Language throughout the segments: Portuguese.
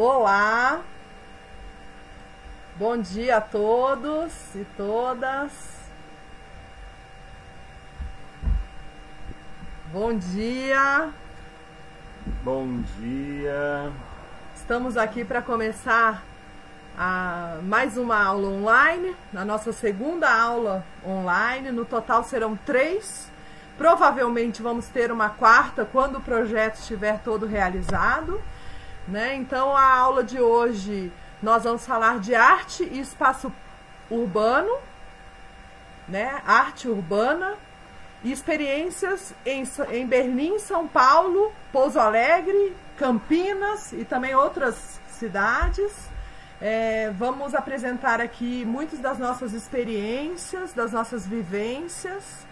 Olá, bom dia a todos e todas. Bom dia. Bom dia. Estamos aqui para começar mais uma aula online, a nossa segunda aula online. No total serão 3. Provavelmente vamos ter uma quarta quando o projeto estiver todo realizado, né? Então a aula de hoje nós vamos falar de arte e espaço urbano, né? Arte urbana e experiências em Berlim, São Paulo, Pouso Alegre, Campinas e também outras cidades. Vamos apresentar aqui muitas das nossas experiências, das nossas vivências,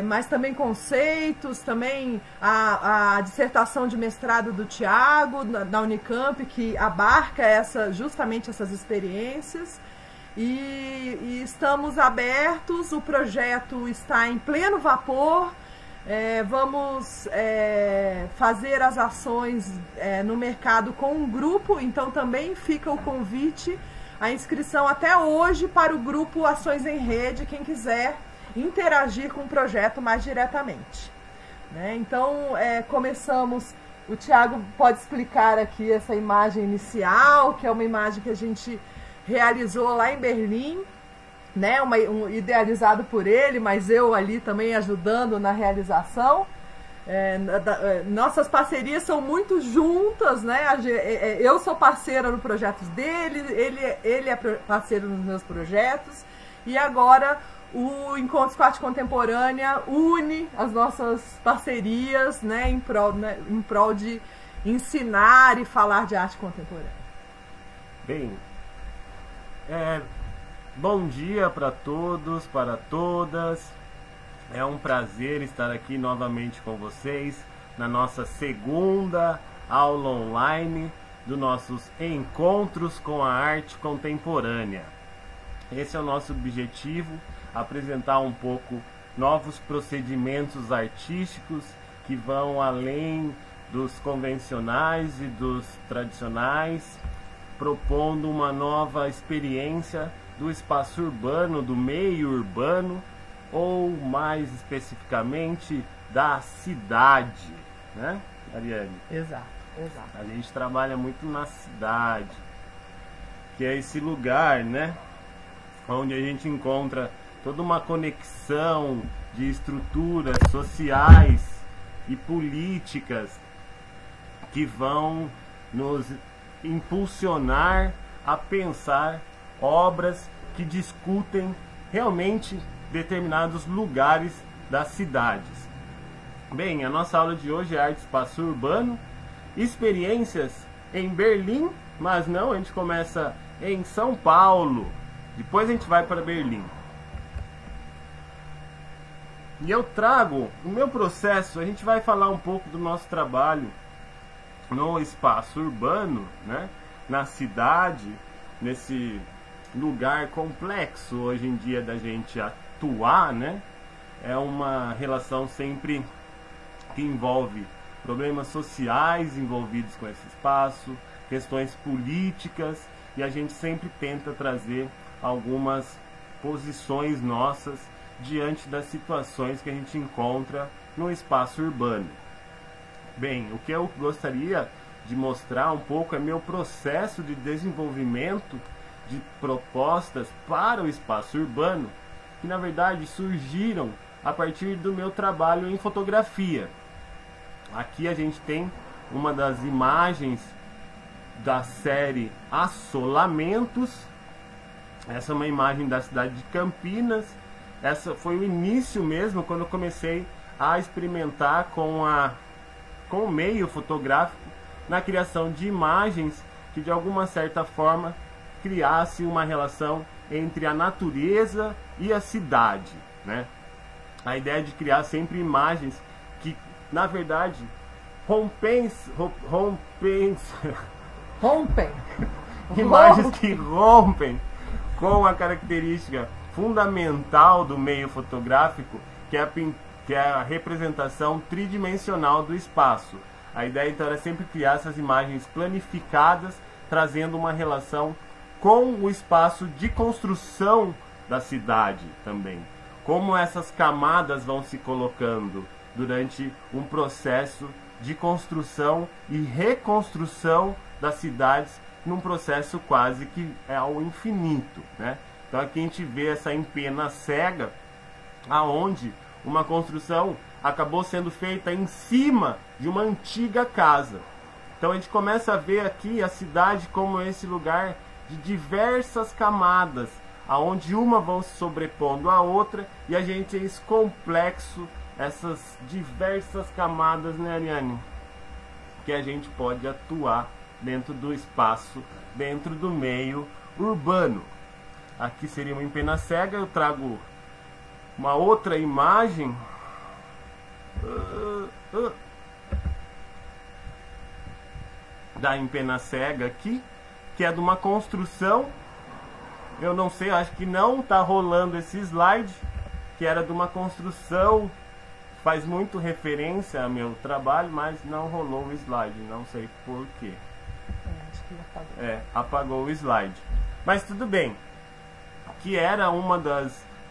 mas também conceitos, também a dissertação de mestrado do Tiago, da Unicamp, que abarca justamente essas experiências. E estamos abertos, o projeto está em pleno vapor. Vamos fazer as ações no mercado com um grupo, então também fica o convite, a inscrição até hoje para o grupo Ações em Rede, quem quiser interagir com o projeto mais diretamente, né? Então começamos, o Tiago pode explicar aqui essa imagem inicial, que é uma imagem que a gente realizou lá em Berlim, né? Idealizado por ele, mas eu ali também ajudando na realização. Nossas parcerias são muito juntas, né? Eu sou parceira no projeto dele, ele é parceiro nos meus projetos, e agora o Encontros com Arte Contemporânea une as nossas parcerias, né, em prol de ensinar e falar de arte contemporânea. Bem, bom dia para todos, para todas. É um prazer estar aqui novamente com vocês na nossa segunda aula online dos nossos Encontros com a Arte Contemporânea. Esse é o nosso objetivo, apresentar um pouco novos procedimentos artísticos que vão além dos convencionais e dos tradicionais, propondo uma nova experiência do espaço urbano, do meio urbano, ou mais especificamente da cidade, né, Ariane? Exato. A gente trabalha muito na cidade, que é esse lugar, né, onde a gente encontra toda uma conexão de estruturas sociais e políticas que vão nos impulsionar a pensar obras que discutem realmente determinados lugares das cidades. Bem, a nossa aula de hoje é Arte e Espaço Urbano, experiências em Berlim, mas não, a gente começa em São Paulo, depois a gente vai para Berlim. E eu trago o meu processo, a gente vai falar um pouco do nosso trabalho no espaço urbano, né? Na cidade, nesse lugar complexo hoje em dia da gente atuar, né? É uma relação sempre que envolve problemas sociais envolvidos com esse espaço, questões políticas, e a gente sempre tenta trazer algumas posições nossas diante das situações que a gente encontra no espaço urbano. Bem, o que eu gostaria de mostrar um pouco é meu processo de desenvolvimento de propostas para o espaço urbano, que na verdade surgiram a partir do meu trabalho em fotografia. Aqui a gente tem uma das imagens da série Assolamentos. Essa é uma imagem da cidade de Campinas. Essa foi o início mesmo, quando eu comecei a experimentar com o meio fotográfico na criação de imagens que de alguma certa forma criasse uma relação entre a natureza e a cidade, né? A ideia de criar sempre imagens que, na verdade, rompem imagens que rompem com a característica fundamental do meio fotográfico, que é a representação tridimensional do espaço. A ideia então era sempre criar essas imagens planificadas, trazendo uma relação com o espaço de construção da cidade também. Como essas camadas vão se colocando durante um processo de construção e reconstrução das cidades, num processo quase que é ao infinito, né? Então aqui a gente vê essa empena cega, aonde uma construção acabou sendo feita em cima de uma antiga casa. Então a gente começa a ver aqui a cidade como esse lugar de diversas camadas, aonde uma vão se sobrepondo à outra, e a gente tem esse complexo, essas diversas camadas, né, Ariane? Que a gente pode atuar dentro do espaço, dentro do meio urbano. Aqui seria uma empena cega. Eu trago uma outra imagem da empena cega aqui, que é de uma construção. Eu não sei, acho que não está rolando esse slide, que era de uma construção, faz muito referência ao meu trabalho, mas não rolou o slide, não sei porquê. Acho que apagou. Apagou o slide. Mas tudo bem, que era uma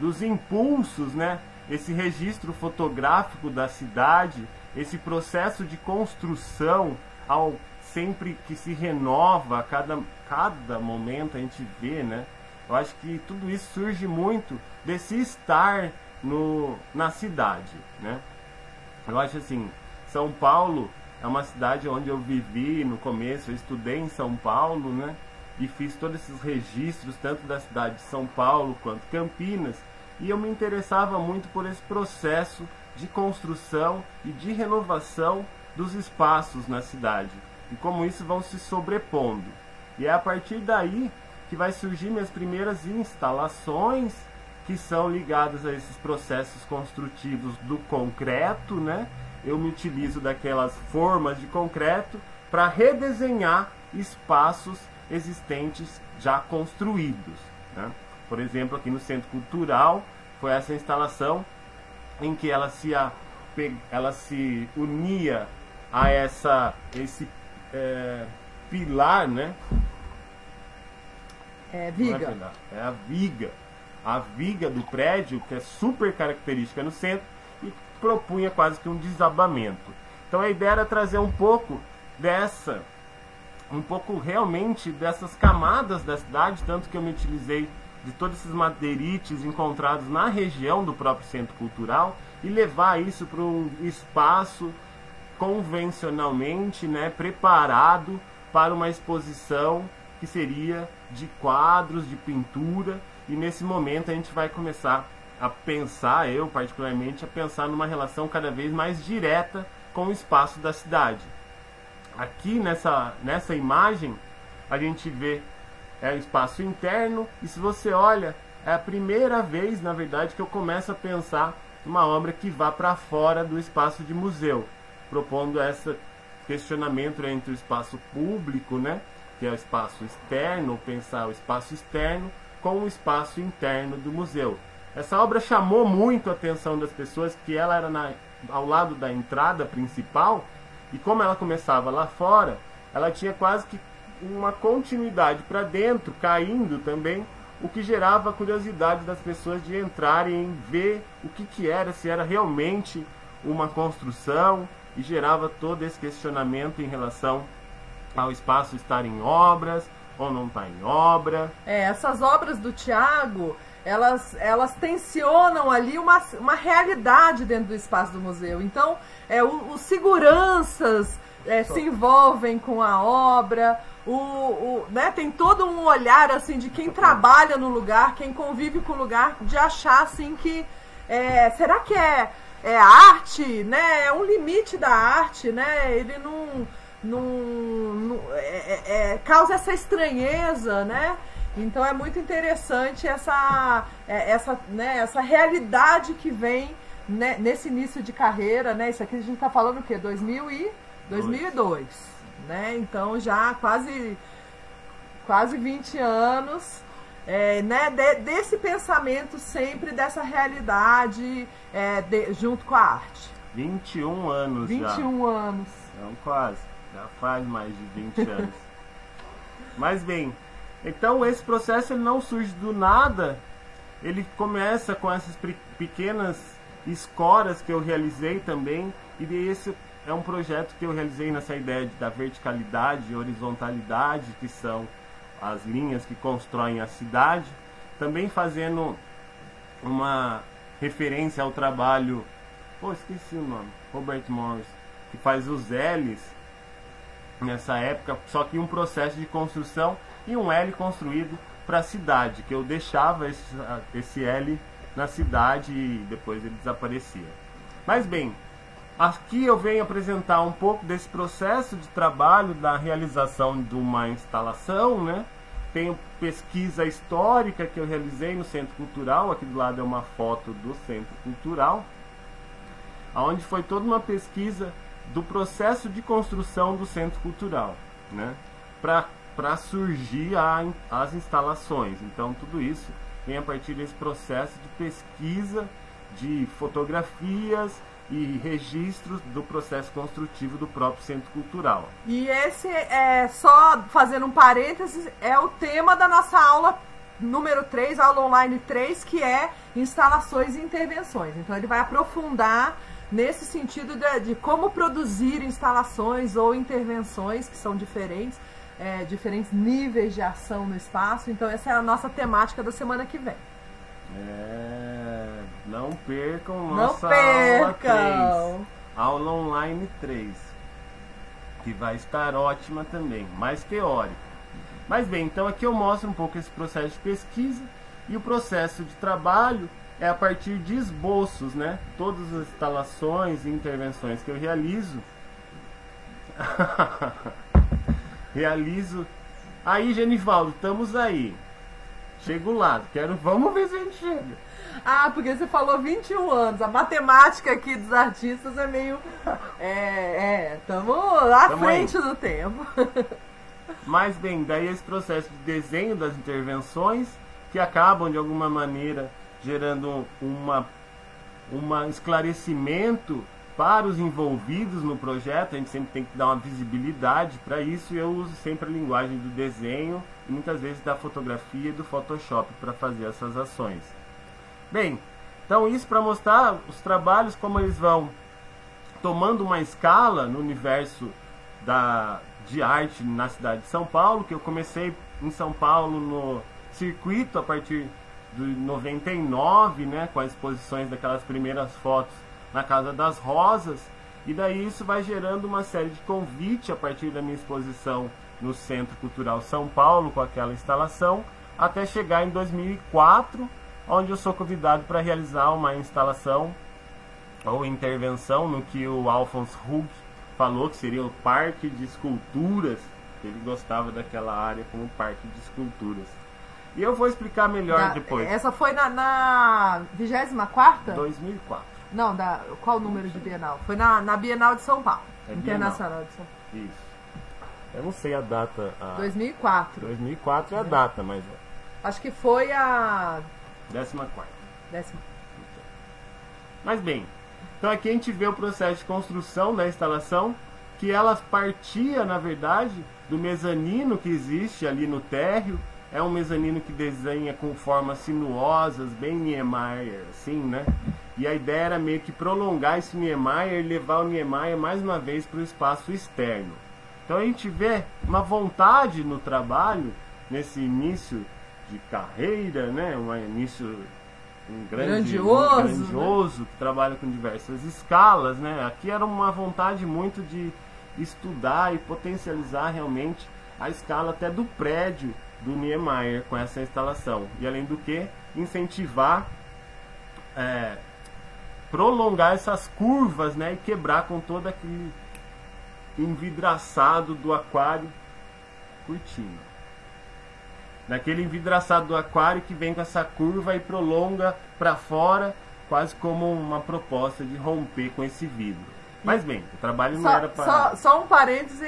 dos impulsos, né? Esse registro fotográfico da cidade, esse processo de construção, sempre que se renova, a cada momento a gente vê, né? Eu acho que tudo isso surge muito desse estar na cidade, né? Eu acho assim, São Paulo é uma cidade onde eu vivi no começo, eu estudei em São Paulo, né? E fiz todos esses registros, tanto da cidade de São Paulo quanto Campinas, e eu me interessava muito por esse processo de construção e de renovação dos espaços na cidade, e como isso vão se sobrepondo. E é a partir daí que vai surgir minhas primeiras instalações, que são ligadas a esses processos construtivos do concreto, né? Eu me utilizo daquelas formas de concreto para redesenhar espaços existentes já construídos, né? Por exemplo, aqui no Centro Cultural, foi essa instalação em que ela se unia a esse pilar, né? Viga. É a viga do prédio, que é super característica no centro, e propunha quase que um desabamento. Então a ideia era trazer um pouco realmente dessas camadas da cidade, tanto que eu me utilizei de todos esses madeirites encontrados na região do próprio Centro Cultural e levar isso para um espaço convencionalmente, né, preparado para uma exposição que seria de quadros, de pintura. E nesse momento a gente vai começar a pensar, eu particularmente, a pensar numa relação cada vez mais direta com o espaço da cidade. Aqui nessa imagem a gente vê o espaço interno, e se você olha, é a primeira vez, na verdade, que eu começo a pensar numa obra que vá para fora do espaço de museu, propondo esse questionamento entre o espaço público, né, que é o espaço externo, pensar o espaço externo com o espaço interno do museu. Essa obra chamou muito a atenção das pessoas, que ela era ao lado da entrada principal, e como ela começava lá fora, ela tinha quase que uma continuidade para dentro, caindo também, o que gerava a curiosidade das pessoas de entrarem e ver o que era, se era realmente uma construção, e gerava todo esse questionamento em relação ao espaço estar em obras ou não está em obra. Essas obras do Thiago, elas tensionam ali uma realidade dentro do espaço do museu. Então, os seguranças se envolvem com a obra, né, tem todo um olhar assim de quem trabalha no lugar, quem convive com o lugar, de achar assim que será que é arte, né? É um limite da arte, né? Ele não causa essa estranheza, né? Então é muito interessante essa realidade que vem, né, nesse início de carreira, né? Isso aqui a gente está falando o quê? 2002, né? Então já quase 20 anos, né? Desse pensamento sempre, dessa realidade junto com a arte. 21 anos 21 já. anos. Então, quase. Já faz mais de 20 anos. Mas bem, então esse processo ele não surge do nada. Ele começa com essas pequenas escoras que eu realizei também. E esse é um projeto que eu realizei nessa ideia da verticalidade e horizontalidade, que são as linhas que constroem a cidade. Também fazendo uma referência ao trabalho, esqueci o nome, Robert Morris, que faz os L's nessa época, só que um processo de construção e um L construído para a cidade, que eu deixava esse L na cidade e depois ele desaparecia. Mas bem, aqui eu venho apresentar um pouco desse processo de trabalho da realização de uma instalação, né? Tenho pesquisa histórica que eu realizei no Centro Cultural, aqui do lado é uma foto do Centro Cultural, onde foi toda uma pesquisa do processo de construção do Centro Cultural, né? Para surgir as instalações. Então tudo isso vem a partir desse processo de pesquisa, de fotografias e registros do processo construtivo do próprio Centro Cultural. E esse, só fazendo um parênteses, é o tema da nossa aula número 3, aula online 3, que é instalações e intervenções. Então ele vai aprofundar nesse sentido de como produzir instalações ou intervenções que são diferentes, diferentes níveis de ação no espaço. Então essa é a nossa temática da semana que vem. Não percam Não nossa percam. aula online 3, que vai estar ótima também, mais teórica. Mas bem, então aqui eu mostro um pouco esse processo de pesquisa e o processo de trabalho é a partir de esboços, né? Todas as instalações e intervenções que eu realizo. Aí, Genivaldo, estamos aí. Chego lá, vamos ver se a gente chega. Ah, porque você falou 21 anos. A matemática aqui dos artistas é meio... estamos à frente do tempo. Mas bem, daí esse processo de desenho das intervenções que acabam de alguma maneira gerando um esclarecimento para os envolvidos no projeto. A gente sempre tem que dar uma visibilidade para isso, e eu uso sempre a linguagem do desenho e muitas vezes da fotografia e do Photoshop para fazer essas ações. Bem, então isso para mostrar os trabalhos, como eles vão tomando uma escala no universo de arte na cidade de São Paulo, que eu comecei em São Paulo no circuito a partir de 99, né, com as exposições daquelas primeiras fotos na Casa das Rosas, e daí isso vai gerando uma série de convites a partir da minha exposição no Centro Cultural São Paulo, com aquela instalação, até chegar em 2004, onde eu sou convidado para realizar uma instalação ou intervenção no que o Alphonse Hug falou que seria o Parque de Esculturas. Ele gostava daquela área como Parque de Esculturas. E eu vou explicar melhor depois. Essa foi na 24ª? 2004. Não, qual o número de Bienal? Foi na Bienal de São Paulo. Internacional de São Paulo. Isso. Eu não sei a data. 2004. 2004 é a data, mas... Acho que foi a... 14ª. Mas bem, então aqui a gente vê o processo de construção da instalação, que ela partia, na verdade, do mezanino que existe ali no térreo. É um mezanino que desenha com formas sinuosas, bem Niemeyer, assim, né? E a ideia era meio que prolongar esse Niemeyer e levar o Niemeyer mais uma vez para o espaço externo. Então a gente vê uma vontade no trabalho, nesse início de carreira, né? Um início grandioso, né? Que trabalha com diversas escalas, né? Aqui era uma vontade muito de estudar e potencializar realmente a escala até do prédio do Niemeyer com essa instalação. E além do que, incentivar, prolongar essas curvas, né? E quebrar com todo aquele envidraçado do aquário curtindo. Daquele envidraçado do aquário que vem com essa curva e prolonga para fora, quase como uma proposta de romper com esse vidro. Mas bem, o trabalho não era para... Só um parêntese,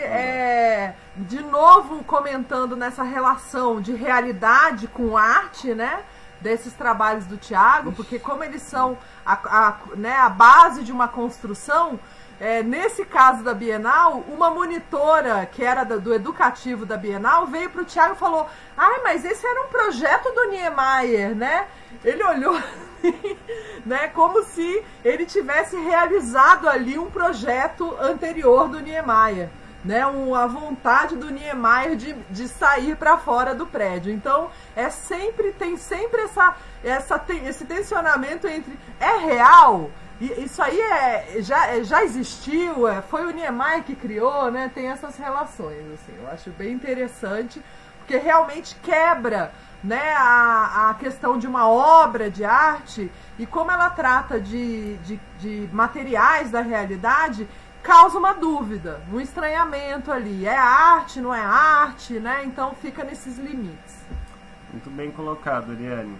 de novo comentando nessa relação de realidade com arte, né? desses trabalhos do Thiago, porque como eles são a base de uma construção, nesse caso da Bienal, uma monitora que era do educativo da Bienal veio para o Thiago e falou: ai, mas esse era um projeto do Niemeyer, né? Ele olhou assim, né, como se ele tivesse realizado ali um projeto anterior do Niemeyer, né, a vontade do Niemeyer de sair para fora do prédio. Então tem sempre esse tensionamento entre real. Isso aí já existiu, foi o Niemeyer que criou, né? Tem essas relações, assim, eu acho bem interessante, porque realmente quebra, né, a questão de uma obra de arte, e como ela trata de materiais da realidade, causa uma dúvida, um estranhamento ali, é arte, não é arte, né? Então fica nesses limites. Muito bem colocado, Ariane.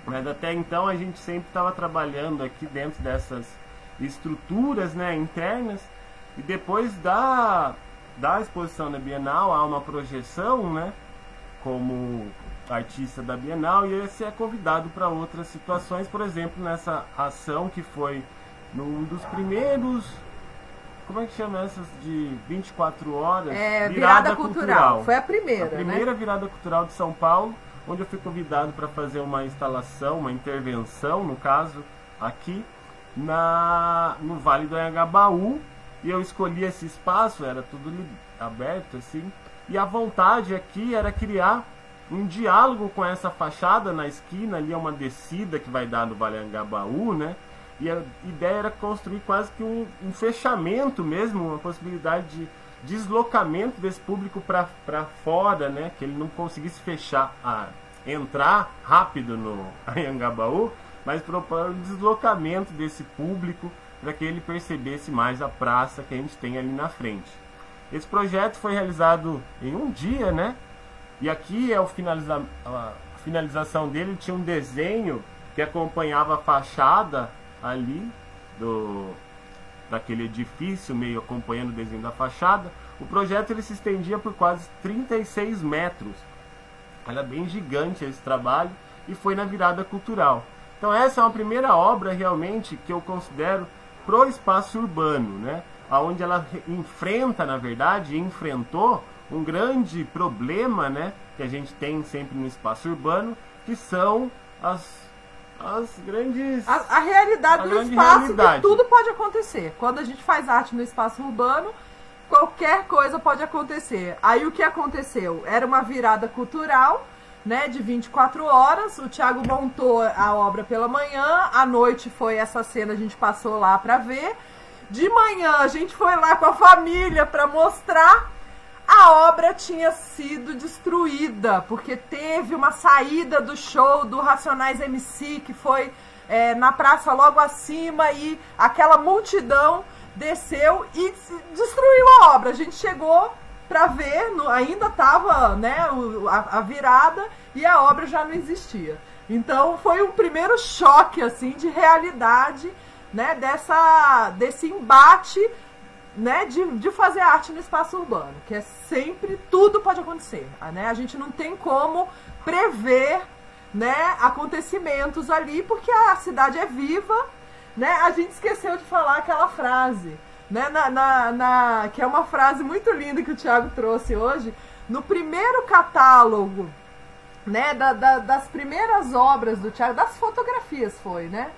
Mas até então a gente sempre estava trabalhando aqui dentro dessas estruturas, né, internas, e depois da exposição da Bienal há uma projeção, né, como artista da Bienal, e esse é convidado para outras situações, por exemplo, nessa ação que foi num dos primeiros, como é que chama essas de 24 horas? Virada cultural. Foi a primeira, né? Virada cultural de São Paulo, onde eu fui convidado para fazer uma instalação, uma intervenção, no caso, aqui no Vale do Anhangabaú, e eu escolhi esse espaço, era tudo aberto assim, e a vontade aqui era criar um diálogo com essa fachada na esquina, ali é uma descida que vai dar no Vale do Anhangabaú, né? E a ideia era construir quase que um fechamento mesmo, uma possibilidade de deslocamento desse público para fora, né? Que ele não conseguisse entrar rápido no Anhangabaú, mas propor um deslocamento desse público para que ele percebesse mais a praça que a gente tem ali na frente. Esse projeto foi realizado em um dia, né? E aqui é a finalização dele, tinha um desenho que acompanhava a fachada ali daquele edifício, meio acompanhando o desenho da fachada. O projeto ele se estendia por quase 36 metros. Era bem gigante esse trabalho, e foi na virada cultural. Então essa é uma primeira obra realmente que eu considero pro espaço urbano, né? Onde ela enfrenta, na verdade, enfrentou um grande problema, né, que a gente tem sempre no espaço urbano, que são as grandes... A realidade do espaço, que tudo pode acontecer. Quando a gente faz arte no espaço urbano, qualquer coisa pode acontecer. Aí o que aconteceu? Era uma virada cultural, né, de 24 horas. O Thiago montou a obra pela manhã, à noite foi essa cena, a gente passou lá para ver. De manhã a gente foi lá com a família para mostrar. A obra tinha sido destruída, porque teve uma saída do show do Racionais MC, que foi na praça logo acima, e aquela multidão desceu e destruiu a obra. A gente chegou para ver, ainda estava, né, a virada, e a obra já não existia. Então foi um primeiro choque assim, de realidade, né, desse embate, né, de fazer arte no espaço urbano, que é sempre, tudo pode acontecer, né? A gente não tem como prever, né, acontecimentos ali, porque a cidade é viva, né? A gente esqueceu de falar aquela frase, né, que é uma frase muito linda que o Thiago trouxe hoje, no primeiro catálogo, né, das primeiras obras do Thiago, das fotografias foi, né?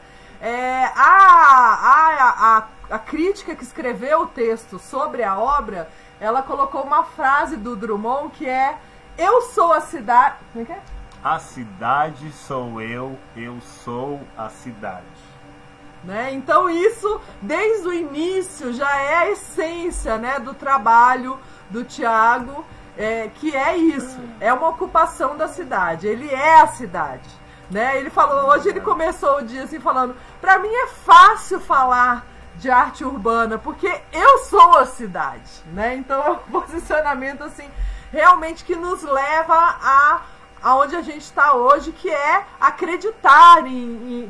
A crítica que escreveu o texto sobre a obra, ela colocou uma frase do Drummond que é: eu sou a cidade... Como é que é? A cidade sou eu sou a cidade. Né? Então isso, desde o início, já é a essência, né, do trabalho do Thiago, que é isso, é uma ocupação da cidade, ele é a cidade. Né? Ele falou, hoje ele começou o dia assim falando, para mim é fácil falar de arte urbana, porque eu sou a cidade, né? Então é um posicionamento assim, realmente que nos leva aonde a gente está hoje, que é acreditar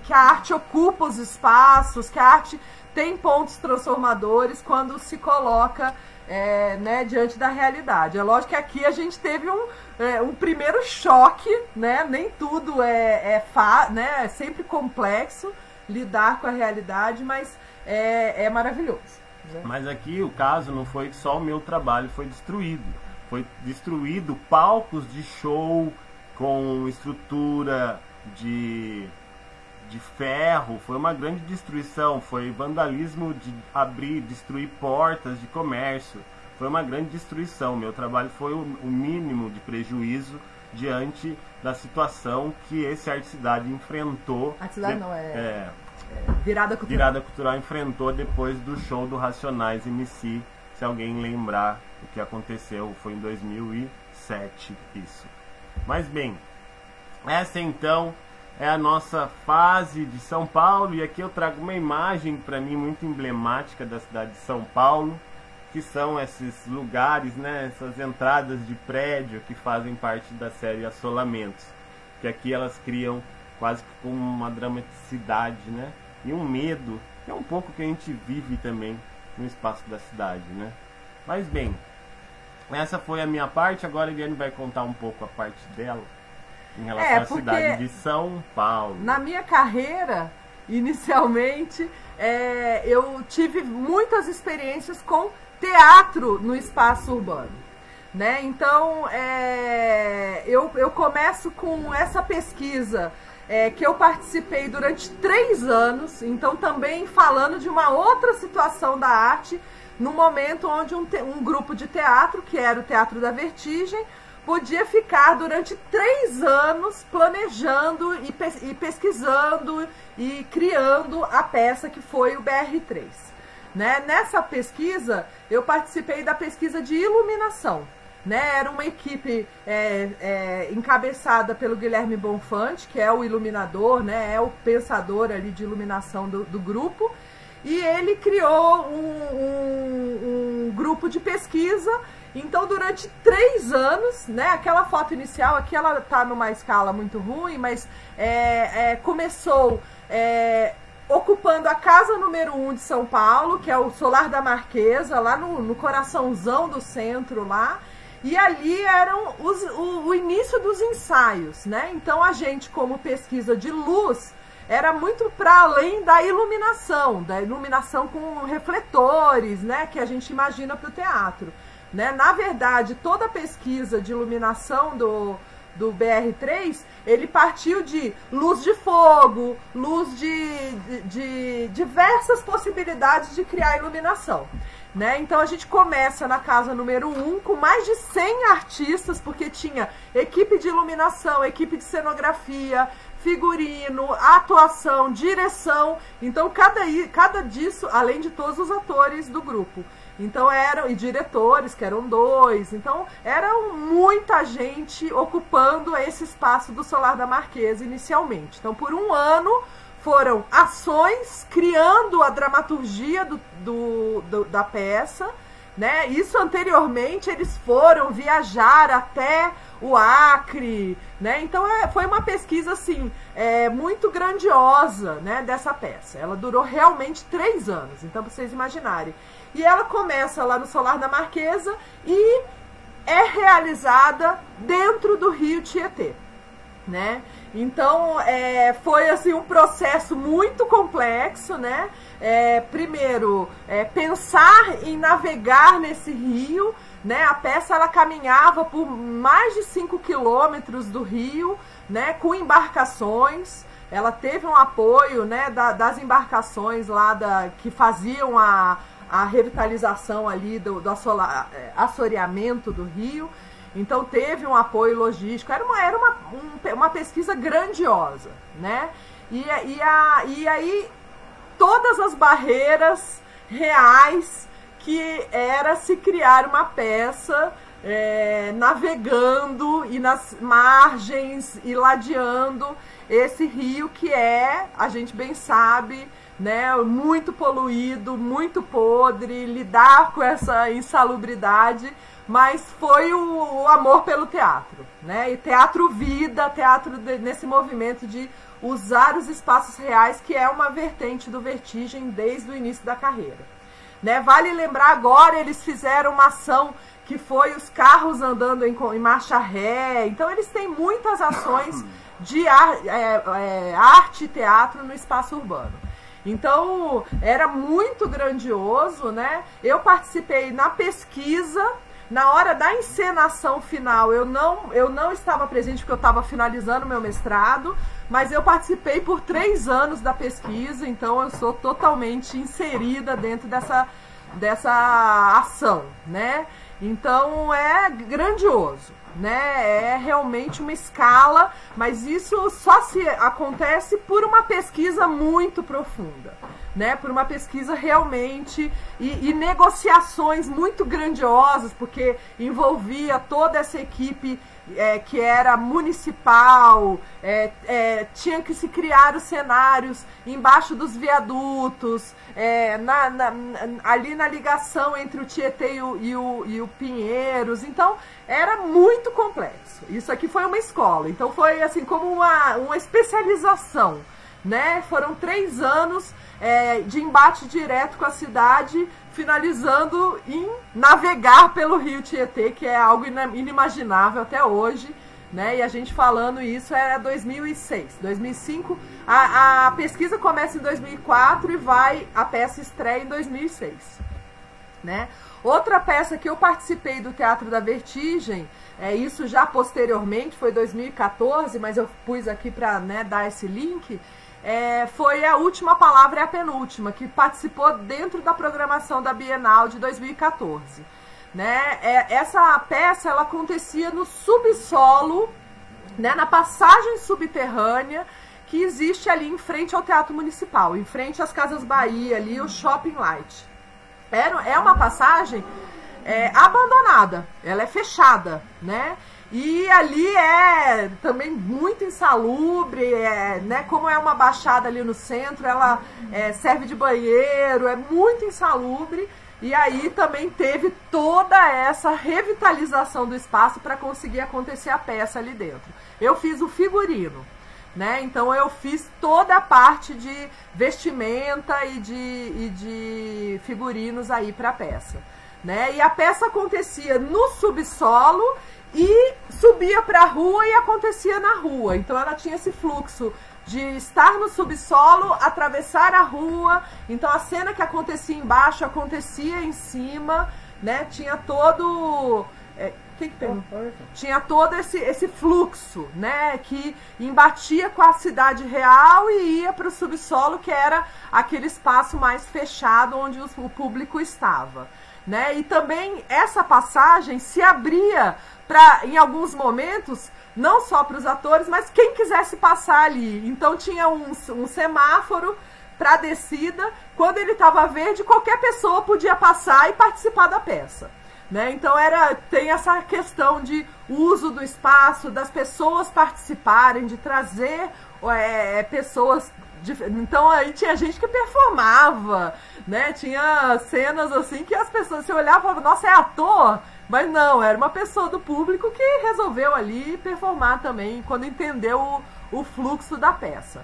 que a arte ocupa os espaços, que a arte tem pontos transformadores quando se coloca né, diante da realidade. É lógico que aqui a gente teve um primeiro choque, né? Nem tudo né, é sempre complexo lidar com a realidade, mas é maravilhoso. Né? Mas aqui o caso não foi que só o meu trabalho foi destruído. Foi destruído palcos de show com estrutura de ferro, foi uma grande destruição, foi vandalismo de destruir portas de comércio, foi uma grande destruição. Meu trabalho foi o mínimo de prejuízo diante da situação que esse Arte Cidade enfrentou. Arte Cidade não, Virada Cultural. Virada Cultural enfrentou depois do show do Racionais MC, se alguém lembrar o que aconteceu, foi em 2007 isso. Mas bem, essa então é a nossa fase de São Paulo, e aqui eu trago uma imagem para mim muito emblemática da cidade de São Paulo, que são esses lugares, né, essas entradas de prédio que fazem parte da série Assolamentos, que aqui elas criam quase que com uma dramaticidade, né, e um medo, que é um pouco que a gente vive também no espaço da cidade, né. Mas bem, essa foi a minha parte, agora a Eliane vai contar um pouco a parte dela em relação à cidade de São Paulo. Na minha carreira, inicialmente, eu tive muitas experiências com teatro no espaço urbano. Né? Então, eu começo com essa pesquisa que eu participei durante 3 anos, então também falando de uma outra situação da arte, no momento onde um grupo de teatro, que era o Teatro da Vertigem, podia ficar durante 3 anos planejando e pesquisando e criando a peça que foi o BR3. Né? Nessa pesquisa, eu participei da pesquisa de iluminação. Né? Era uma equipe encabeçada pelo Guilherme Bonfante, que é o iluminador, né? É o pensador ali de iluminação do grupo. E ele criou um grupo de pesquisa. Então, durante 3 anos, né, aquela foto inicial aqui, ela tá numa escala muito ruim, mas começou ocupando a casa número 1 de São Paulo, que é o Solar da Marquesa, lá no coraçãozão do centro lá, e ali eram o início dos ensaios, né? Então, a gente, como pesquisa de luz, era muito para além da iluminação com refletores, né, que a gente imagina para o teatro. Né? Na verdade, toda a pesquisa de iluminação do BR3, ele partiu de luz de fogo, luz de diversas possibilidades de criar iluminação. Né? Então a gente começa na casa número 1 com mais de 100 artistas, porque tinha equipe de iluminação, equipe de cenografia, figurino, atuação, direção. Então cada disso, além de todos os atores do grupo. Então e diretores, que eram 2, então eram muita gente ocupando esse espaço do Solar da Marquesa inicialmente. Então por 1 ano foram ações criando a dramaturgia da peça, né? Isso anteriormente eles foram viajar até o Acre, né? Então foi uma pesquisa assim muito grandiosa, né, dessa peça. Ela durou realmente 3 anos, então pra vocês imaginarem. E ela começa lá no Solar da Marquesa e é realizada dentro do Rio Tietê, né? Então foi assim um processo muito complexo, né? Primeiro, pensar em navegar nesse rio, né? A peça ela caminhava por mais de 5 quilômetros do rio, né? Com embarcações. Ela teve um apoio, né, das embarcações lá que faziam a revitalização ali do assoreamento do rio. Então teve um apoio logístico, era uma pesquisa grandiosa, né? E aí todas as barreiras reais que era se criar uma peça navegando e nas margens e ladeando esse rio que a gente bem sabe, né, muito poluído, muito podre, lidar com essa insalubridade, mas foi o amor pelo teatro, né, e teatro vida, teatro nesse movimento de usar os espaços reais, que é uma vertente do Vertigem desde o início da carreira, né. Vale lembrar agora, eles fizeram uma ação que foi os carros andando em marcha ré, então eles têm muitas ações de arte e teatro no espaço urbano. Então, era muito grandioso, né? Eu participei na pesquisa, na hora da encenação final, eu não estava presente porque eu estava finalizando meu mestrado, mas eu participei por 3 anos da pesquisa, então eu sou totalmente inserida dentro dessa ação, né? Então, é grandioso, né? É realmente uma escala, mas isso só se acontece por uma pesquisa muito profunda, né? Por uma pesquisa realmente e negociações muito grandiosas, porque envolvia toda essa equipe que era municipal, tinha que se criar os cenários embaixo dos viadutos, ali na ligação entre o Tietê e o Pinheiros. Então era muito complexo. Isso aqui foi uma escola, então foi assim como uma especialização, né? Foram 3 anos de embate direto com a cidade, finalizando em navegar pelo rio Tietê, que é algo inimaginável até hoje, né? E a gente falando isso é 2006, 2005, a pesquisa começa em 2004 e a peça estreia em 2006, né? Outra peça que eu participei do Teatro da Vertigem, isso já posteriormente, foi 2014, mas eu pus aqui para, né, dar esse link, foi A Última Palavra e a Penúltima, que participou dentro da programação da Bienal de 2014. Né? Essa peça ela acontecia no subsolo, né, na passagem subterrânea que existe ali em frente ao Teatro Municipal, em frente às Casas Bahia, ali o Shopping Light. É uma passagem abandonada, ela é fechada, né? E ali é também muito insalubre, né? Como é uma baixada ali no centro, ela serve de banheiro, é muito insalubre. E aí também teve toda essa revitalização do espaço para conseguir acontecer a peça ali dentro. Eu fiz o figurino, né? Então eu fiz toda a parte de vestimenta e de figurinos aí para a peça, né? E a peça acontecia no subsolo e subia para a rua e acontecia na rua. Então ela tinha esse fluxo de estar no subsolo, atravessar a rua. Então a cena que acontecia embaixo acontecia em cima, né? Tinha todo tinha todo esse fluxo, né? Que embatia com a cidade real e ia para o subsolo, que era aquele espaço mais fechado onde o público estava, né? E também essa passagem se abria para, em alguns momentos, não só para os atores, mas quem quisesse passar ali. Então tinha um semáforo para descida. Quando ele estava verde, qualquer pessoa podia passar e participar da peça, né? Então tem essa questão de uso do espaço, das pessoas participarem, de trazer pessoas. Então aí tinha gente que performava, né? Tinha cenas assim que as pessoas se olhavam e falavam, nossa, é ator? Mas não, era uma pessoa do público que resolveu ali performar também, quando entendeu o fluxo da peça,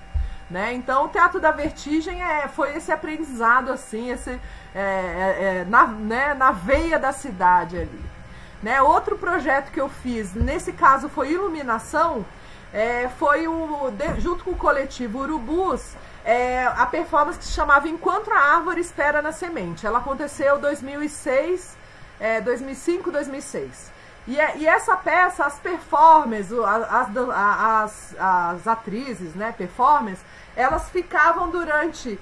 né? Então o Teatro da Vertigem foi esse aprendizado assim, na veia da cidade ali, né? Outro projeto que eu fiz, nesse caso foi iluminação, foi junto com o coletivo Urubus, a performance que se chamava Enquanto a Árvore Espera na Semente. Ela aconteceu em 2006, 2005, 2006. E essa peça, as performers, as atrizes, né, performers, elas ficavam durante...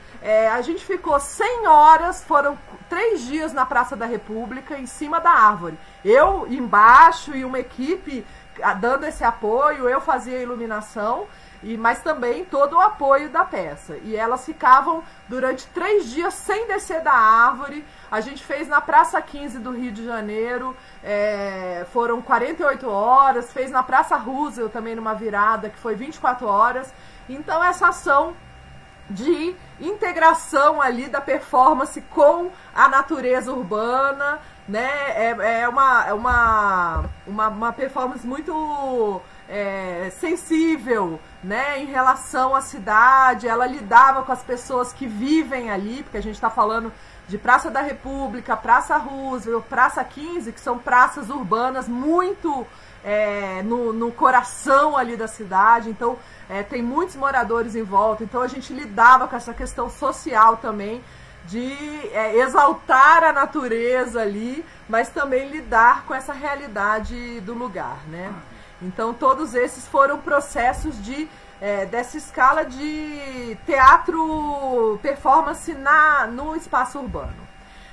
a gente ficou 100 horas, foram 3 dias na Praça da República, em cima da árvore. Eu embaixo e uma equipe dando esse apoio, eu fazia a iluminação, mas também todo o apoio da peça. E elas ficavam durante 3 dias sem descer da árvore. A gente fez na Praça 15 do Rio de Janeiro, foram 48 horas, fez na Praça Roosevelt também numa virada, que foi 24 horas. Então essa ação de integração ali da performance com a natureza urbana, né? É uma performance muito sensível, né, em relação à cidade. Ela lidava com as pessoas que vivem ali, porque a gente está falando de Praça da República, Praça Roosevelt, Praça 15, que são praças urbanas muito no coração ali da cidade. Então tem muitos moradores em volta, então a gente lidava com essa questão social também, de exaltar a natureza ali, mas também lidar com essa realidade do lugar, né? Então todos esses foram processos dessa escala de teatro performance no espaço urbano,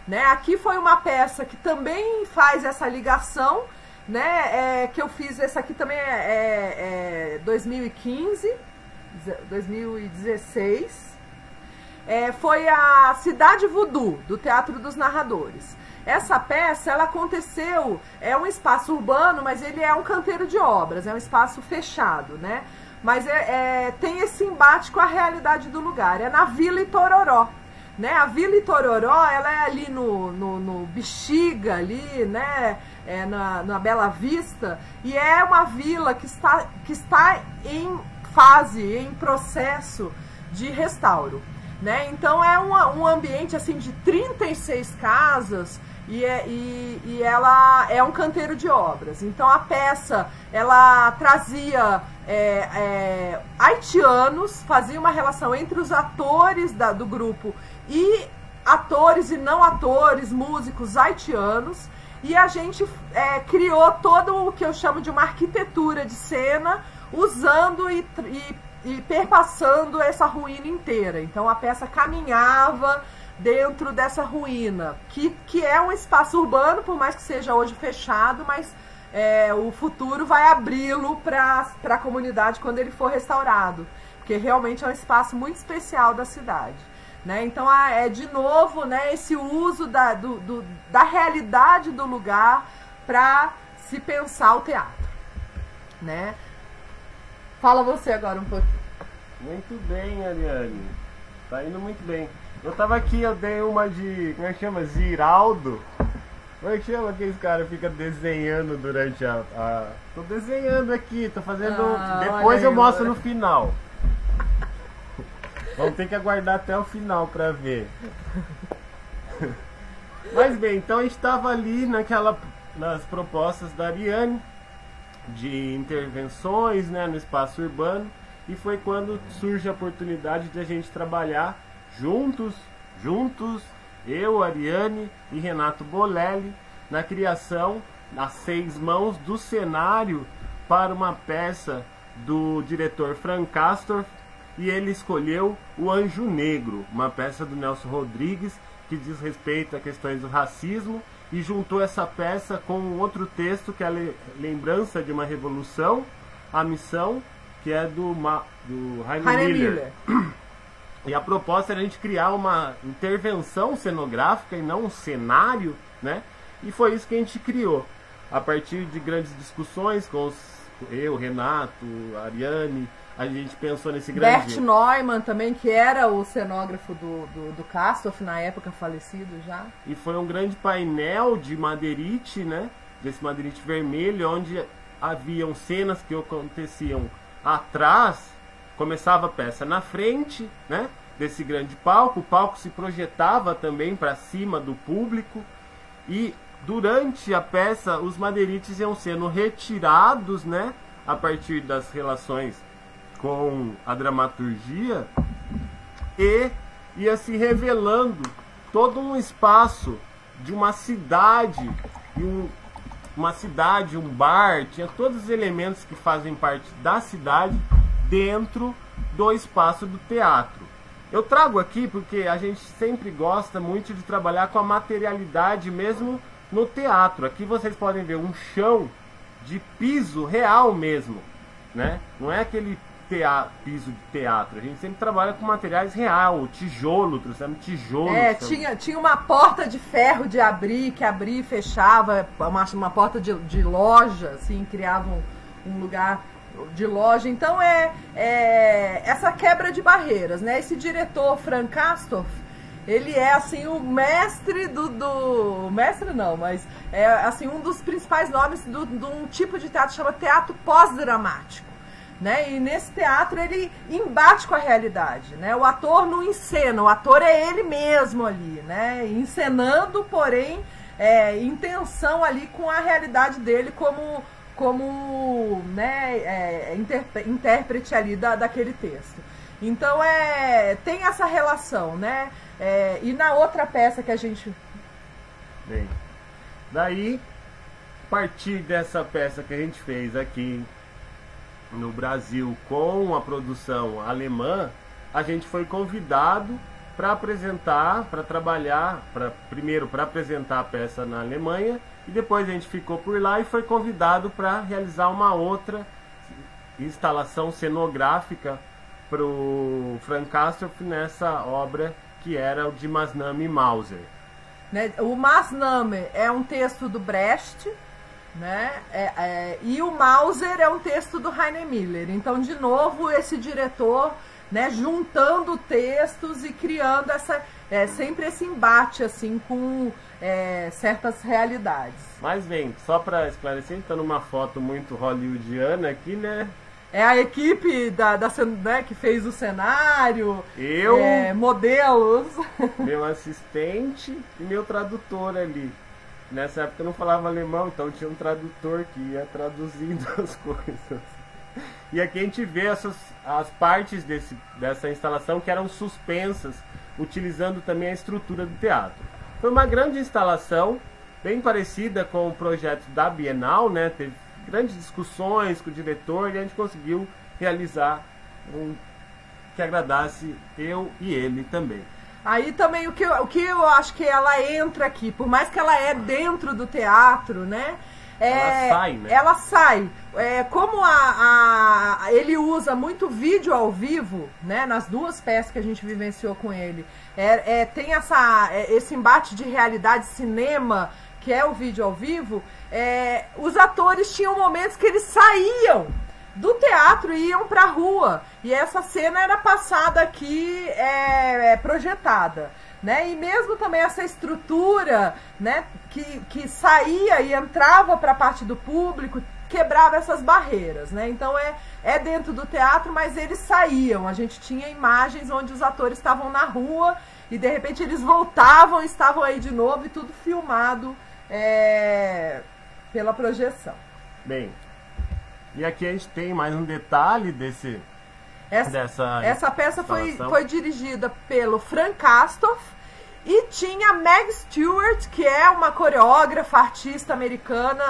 né? Aqui foi uma peça que também faz essa ligação, né? Que eu fiz, essa aqui também 2015, 2016. Foi a Cidade Voodoo, do Teatro dos Narradores. Essa peça, ela aconteceu, é um espaço urbano, mas ele é um canteiro de obras, é um espaço fechado, né? Mas tem esse embate com a realidade do lugar, é na Vila Itororó, né? A Vila Itororó, ela é ali no Bexiga, ali, né? Na Bela Vista, e é uma vila que está em processo de restauro, né? Então é um ambiente assim de 36 casas e ela é um canteiro de obras. Então a peça, ela trazia haitianos, fazia uma relação entre os atores do grupo e atores e não atores, músicos haitianos, e a gente criou todo o que eu chamo de uma arquitetura de cena, usando e perpassando essa ruína inteira. Então a peça caminhava dentro dessa ruína, que é um espaço urbano, por mais que seja hoje fechado, mas o futuro vai abri-lo para a comunidade quando ele for restaurado, porque realmente é um espaço muito especial da cidade, né? Então de novo, né, esse uso da realidade do lugar para se pensar o teatro, né? Fala você agora um pouquinho. Muito bem, Ariane. Tá indo muito bem. Eu tava aqui, eu dei uma de... Como é que chama? Ziraldo? Como é que chama aqueles caras que ficam desenhando durante Tô desenhando aqui, tô fazendo... Depois eu mostro no final. Vamos ter que aguardar até o final pra ver. Mas bem, então a gente tava ali nas propostas da Ariane de intervenções, né, no espaço urbano, e foi quando surge a oportunidade de a gente trabalhar juntos, eu, Ariane e Renato Bolelli, na criação, às 6 mãos, do cenário para uma peça do diretor Frank Castor, e ele escolheu O Anjo Negro, uma peça do Nelson Rodrigues que diz respeito a questões do racismo, e juntou essa peça com outro texto que é a lembrança de uma revolução, A Missão, que é do Heine Miller. E a proposta era a gente criar uma intervenção cenográfica e não um cenário, né? E foi isso que a gente criou. A partir de grandes discussões com eu, Renato, Ariane, a gente pensou nesse grande... Bert Neumann também, que era o cenógrafo do Castorf, na época falecido já. E foi um grande painel de madeirite, né? Desse madeirite vermelho, onde haviam cenas que aconteciam atrás, começava a peça na frente, né? Desse grande palco, o palco se projetava também para cima do público, e durante a peça os madeirites iam sendo retirados, né? A partir das relações com a dramaturgia, e ia se revelando todo um espaço de uma cidade, um bar, tinha todos os elementos que fazem parte da cidade dentro do espaço do teatro. Eu trago aqui porque a gente sempre gosta muito de trabalhar com a materialidade mesmo no teatro. Aqui vocês podem ver um chão de piso real mesmo, né? Não é aquele piso de teatro. A gente sempre trabalha com materiais real, tijolo, trouxemos tijolo. Tinha uma porta de ferro de abrir, que abria e fechava, uma porta de loja, assim, criava um lugar de loja. Então essa quebra de barreiras, né? Esse diretor Frank Castorf, ele é assim o mestre mestre não, mas é assim um dos principais nomes de um tipo de teatro que chama teatro pós-dramático, né? E nesse teatro ele embate com a realidade, né? O ator não encena, o ator é ele mesmo ali, né? Encenando, porém em tensão ali com a realidade dele como né, intérprete ali daquele texto. Então tem essa relação, né? E na outra peça que a gente... Bem, daí, a partir dessa peça que a gente fez aqui no Brasil com a produção alemã, a gente foi convidado para apresentar, para trabalhar, primeiro para apresentar a peça na Alemanha, e depois a gente ficou por lá e foi convidado para realizar uma outra instalação cenográfica para o Frank Castorf nessa obra que era o de Maßnahmen e Mauser. Né? O Maßnahmen é um texto do Brecht, né? E o Mauser é um texto do Heiner Miller. Então, de novo, esse diretor, né, juntando textos e criando sempre esse embate assim com certas realidades. Mas bem, só para esclarecer, está numa foto muito hollywoodiana aqui, né? É a equipe né, que fez o cenário, eu, modelos. Meu assistente e meu tradutor ali. Nessa época eu não falava alemão, então tinha um tradutor que ia traduzindo as coisas. E aqui a gente vê as partes dessa instalação que eram suspensas, utilizando também a estrutura do teatro. Foi uma grande instalação, bem parecida com o projeto da Bienal, né? Teve grandes discussões com o diretor e a gente conseguiu realizar que agradasse eu e ele também. Aí também o que eu acho que ela entra aqui, por mais que ela é dentro do teatro, né? Ela sai, né? Ela sai. Como ele usa muito vídeo ao vivo, né? Nas duas peças que a gente vivenciou com ele, tem esse embate de realidade cinema, que é o vídeo ao vivo. Os atores tinham momentos que eles saíam do teatro e iam pra rua, e essa cena era passada aqui, projetada, né? E mesmo também essa estrutura, né, que saía e entrava para a parte do público, quebrava essas barreiras, né? Então dentro do teatro, mas eles saíam. A gente tinha imagens onde os atores estavam na rua e de repente eles voltavam, estavam aí de novo, e tudo filmado pela projeção. Bem, e aqui a gente tem mais um detalhe essa peça foi dirigida pelo Frank Castorf e tinha Meg Stewart, que é uma coreógrafa, artista americana,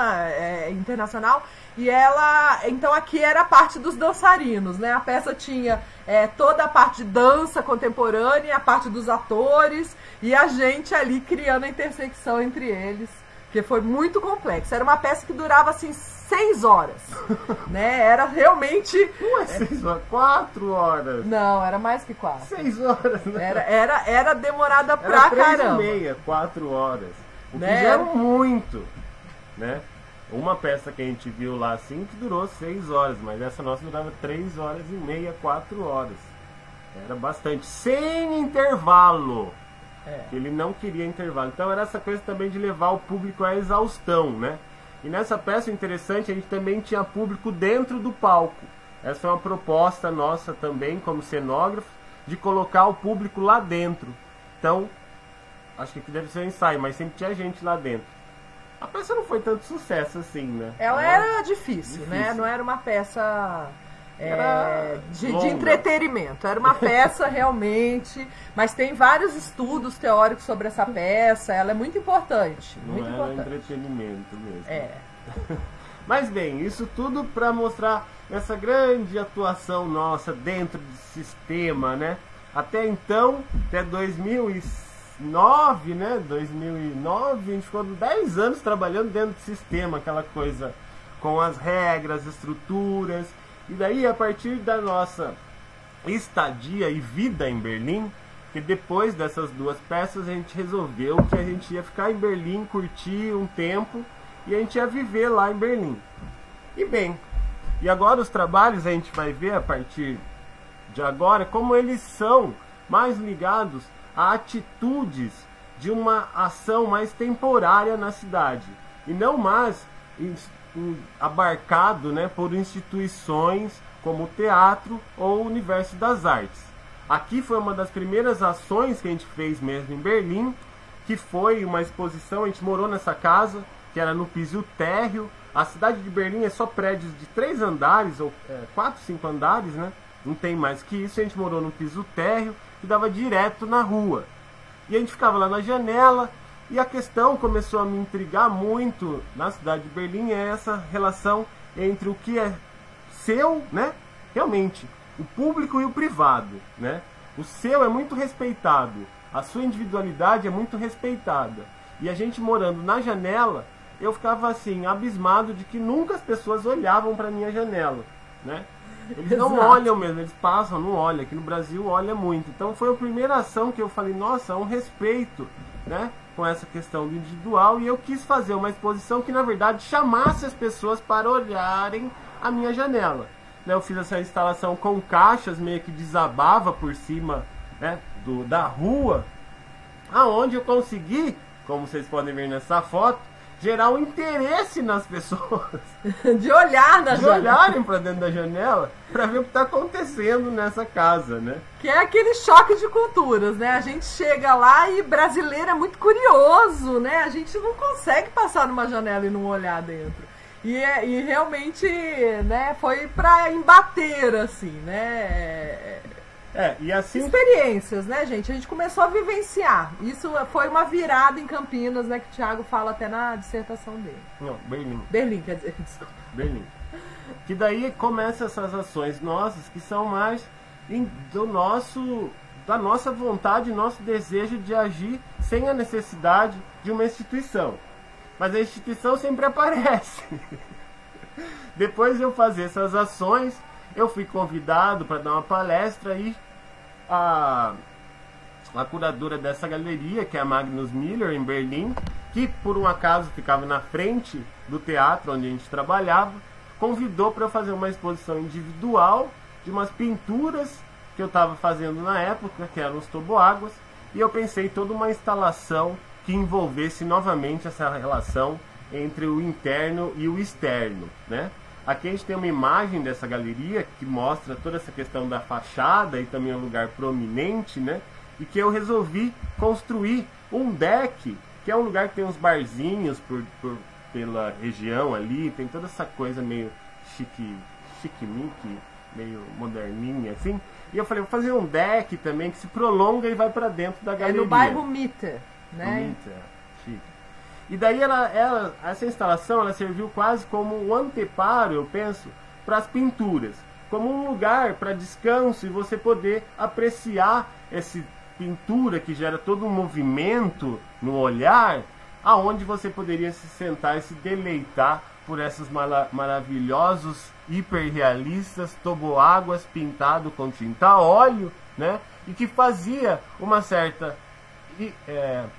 internacional, e ela, então aqui era a parte dos dançarinos, né? A peça tinha toda a parte de dança contemporânea, a parte dos atores, e a gente ali criando a intersecção entre eles, que foi muito complexo. Era uma peça que durava assim 6 horas, né? Era realmente... Não é 6 horas, 4 horas. Não, era mais que 4. 6 horas, né? Era demorada pra caramba. 3h30, 4 horas. O que Né? já é muito, né? Uma peça que a gente viu lá assim que durou 6 horas, mas essa nossa durava 3 horas e meia, 4 horas. Era bastante, sem intervalo. Ele não queria intervalo. Então era essa coisa também de levar o público à exaustão, né? E nessa peça interessante, a gente também tinha público dentro do palco. Essa é uma proposta nossa também, como cenógrafo, de colocar o público lá dentro. Então, acho que aqui deve ser um ensaio, mas sempre tinha gente lá dentro. A peça não foi tanto sucesso assim, né? Ela era difícil, né? Não era uma peça de entretenimento. Era uma peça realmente, mas tem vários estudos teóricos sobre essa peça. Ela é muito importante. Muito não importante. Era entretenimento mesmo. Mas bem, isso tudo para mostrar essa grande atuação nossa dentro do sistema, né? Até então, até 2009, né? 2009, a gente ficou 10 anos trabalhando dentro do sistema, aquela coisa com as regras, estruturas. E daí, a partir da nossa estadia e vida em Berlim, que depois dessas duas peças a gente resolveu que a gente ia ficar em Berlim, curtir um tempo, e a gente ia viver lá em Berlim. E bem, E agora os trabalhos a gente vai ver a partir de agora como eles são mais ligados a atitudes de uma ação mais temporária na cidade e não mais abarcado, né, por instituições como o teatro ou o universo das artes. Aqui foi uma das primeiras ações que a gente fez mesmo em Berlim, que foi uma exposição. A gente morou nessa casa que era no piso térreo. A cidade de Berlim é só prédios de 3 andares ou 4, 5 andares, né? Não tem mais que isso. A gente morou no piso térreo que dava direto na rua. E a gente ficava lá na janela, e a questão começou a me intrigar muito na cidade de Berlim, é essa relação entre o que é seu, né? Realmente, o público e o privado, né? O seu é muito respeitado, a sua individualidade é muito respeitada. E a gente morando na janela, eu ficava assim, abismado de que nunca as pessoas olhavam para minha janela, né? Eles não olham mesmo, eles passam, não olham. Aqui no Brasil olha muito. Então foi a primeira ação que eu falei, nossa, há um respeito, né, com essa questão do individual. E eu quis fazer uma exposição que na verdade chamasse as pessoas para olharem a minha janela, né? Eu fiz essa instalação com caixas, meio que desabava por cima, né, da rua, aonde eu consegui, como vocês podem ver nessa foto, gerar um interesse nas pessoas. De olhar na janela. De olharem para dentro da janela para ver o que está acontecendo nessa casa, né? Que é aquele choque de culturas, né? A gente chega lá e brasileiro é muito curioso, né? A gente não consegue passar numa janela e não olhar dentro. E realmente, né, foi para embater, assim, né? E assim... Experiências, né, gente? A gente começou a vivenciar. Isso foi uma virada em Campinas, né? Que o Thiago fala até na dissertação dele. Não, Berlim. Berlim, quer dizer, desculpa. Berlim. Que daí começam essas ações nossas que são mais da nossa vontade, nosso desejo de agir sem a necessidade de uma instituição. Mas a instituição sempre aparece. Depois de eu fazer essas ações, eu fui convidado para dar uma palestra e a curadora dessa galeria, que é a Magnus Miller, em Berlim, que por um acaso ficava na frente do teatro onde a gente trabalhava, convidou para eu fazer uma exposição individual de umas pinturas que eu estava fazendo na época, que eram os toboáguas, e eu pensei toda uma instalação que envolvesse novamente essa relação entre o interno e o externo, né? Aqui a gente tem uma imagem dessa galeria que mostra toda essa questão da fachada e também um lugar prominente, né? E que eu resolvi construir um deck, que é um lugar que tem uns barzinhos pela região ali, tem toda essa coisa meio chique-mique, meio moderninha, assim. E eu falei, vou fazer um deck também que se prolonga e vai para dentro da galeria. É no bairro Mitte, né? Mitte, chique. E daí essa instalação ela serviu quase como um anteparo, eu penso, para as pinturas. Como um lugar para descanso e você poder apreciar essa pintura que gera todo um movimento no olhar, aonde você poderia se sentar e se deleitar por esses maravilhosos, hiperrealistas toboáguas pintado com tinta a óleo, né? E que fazia uma certa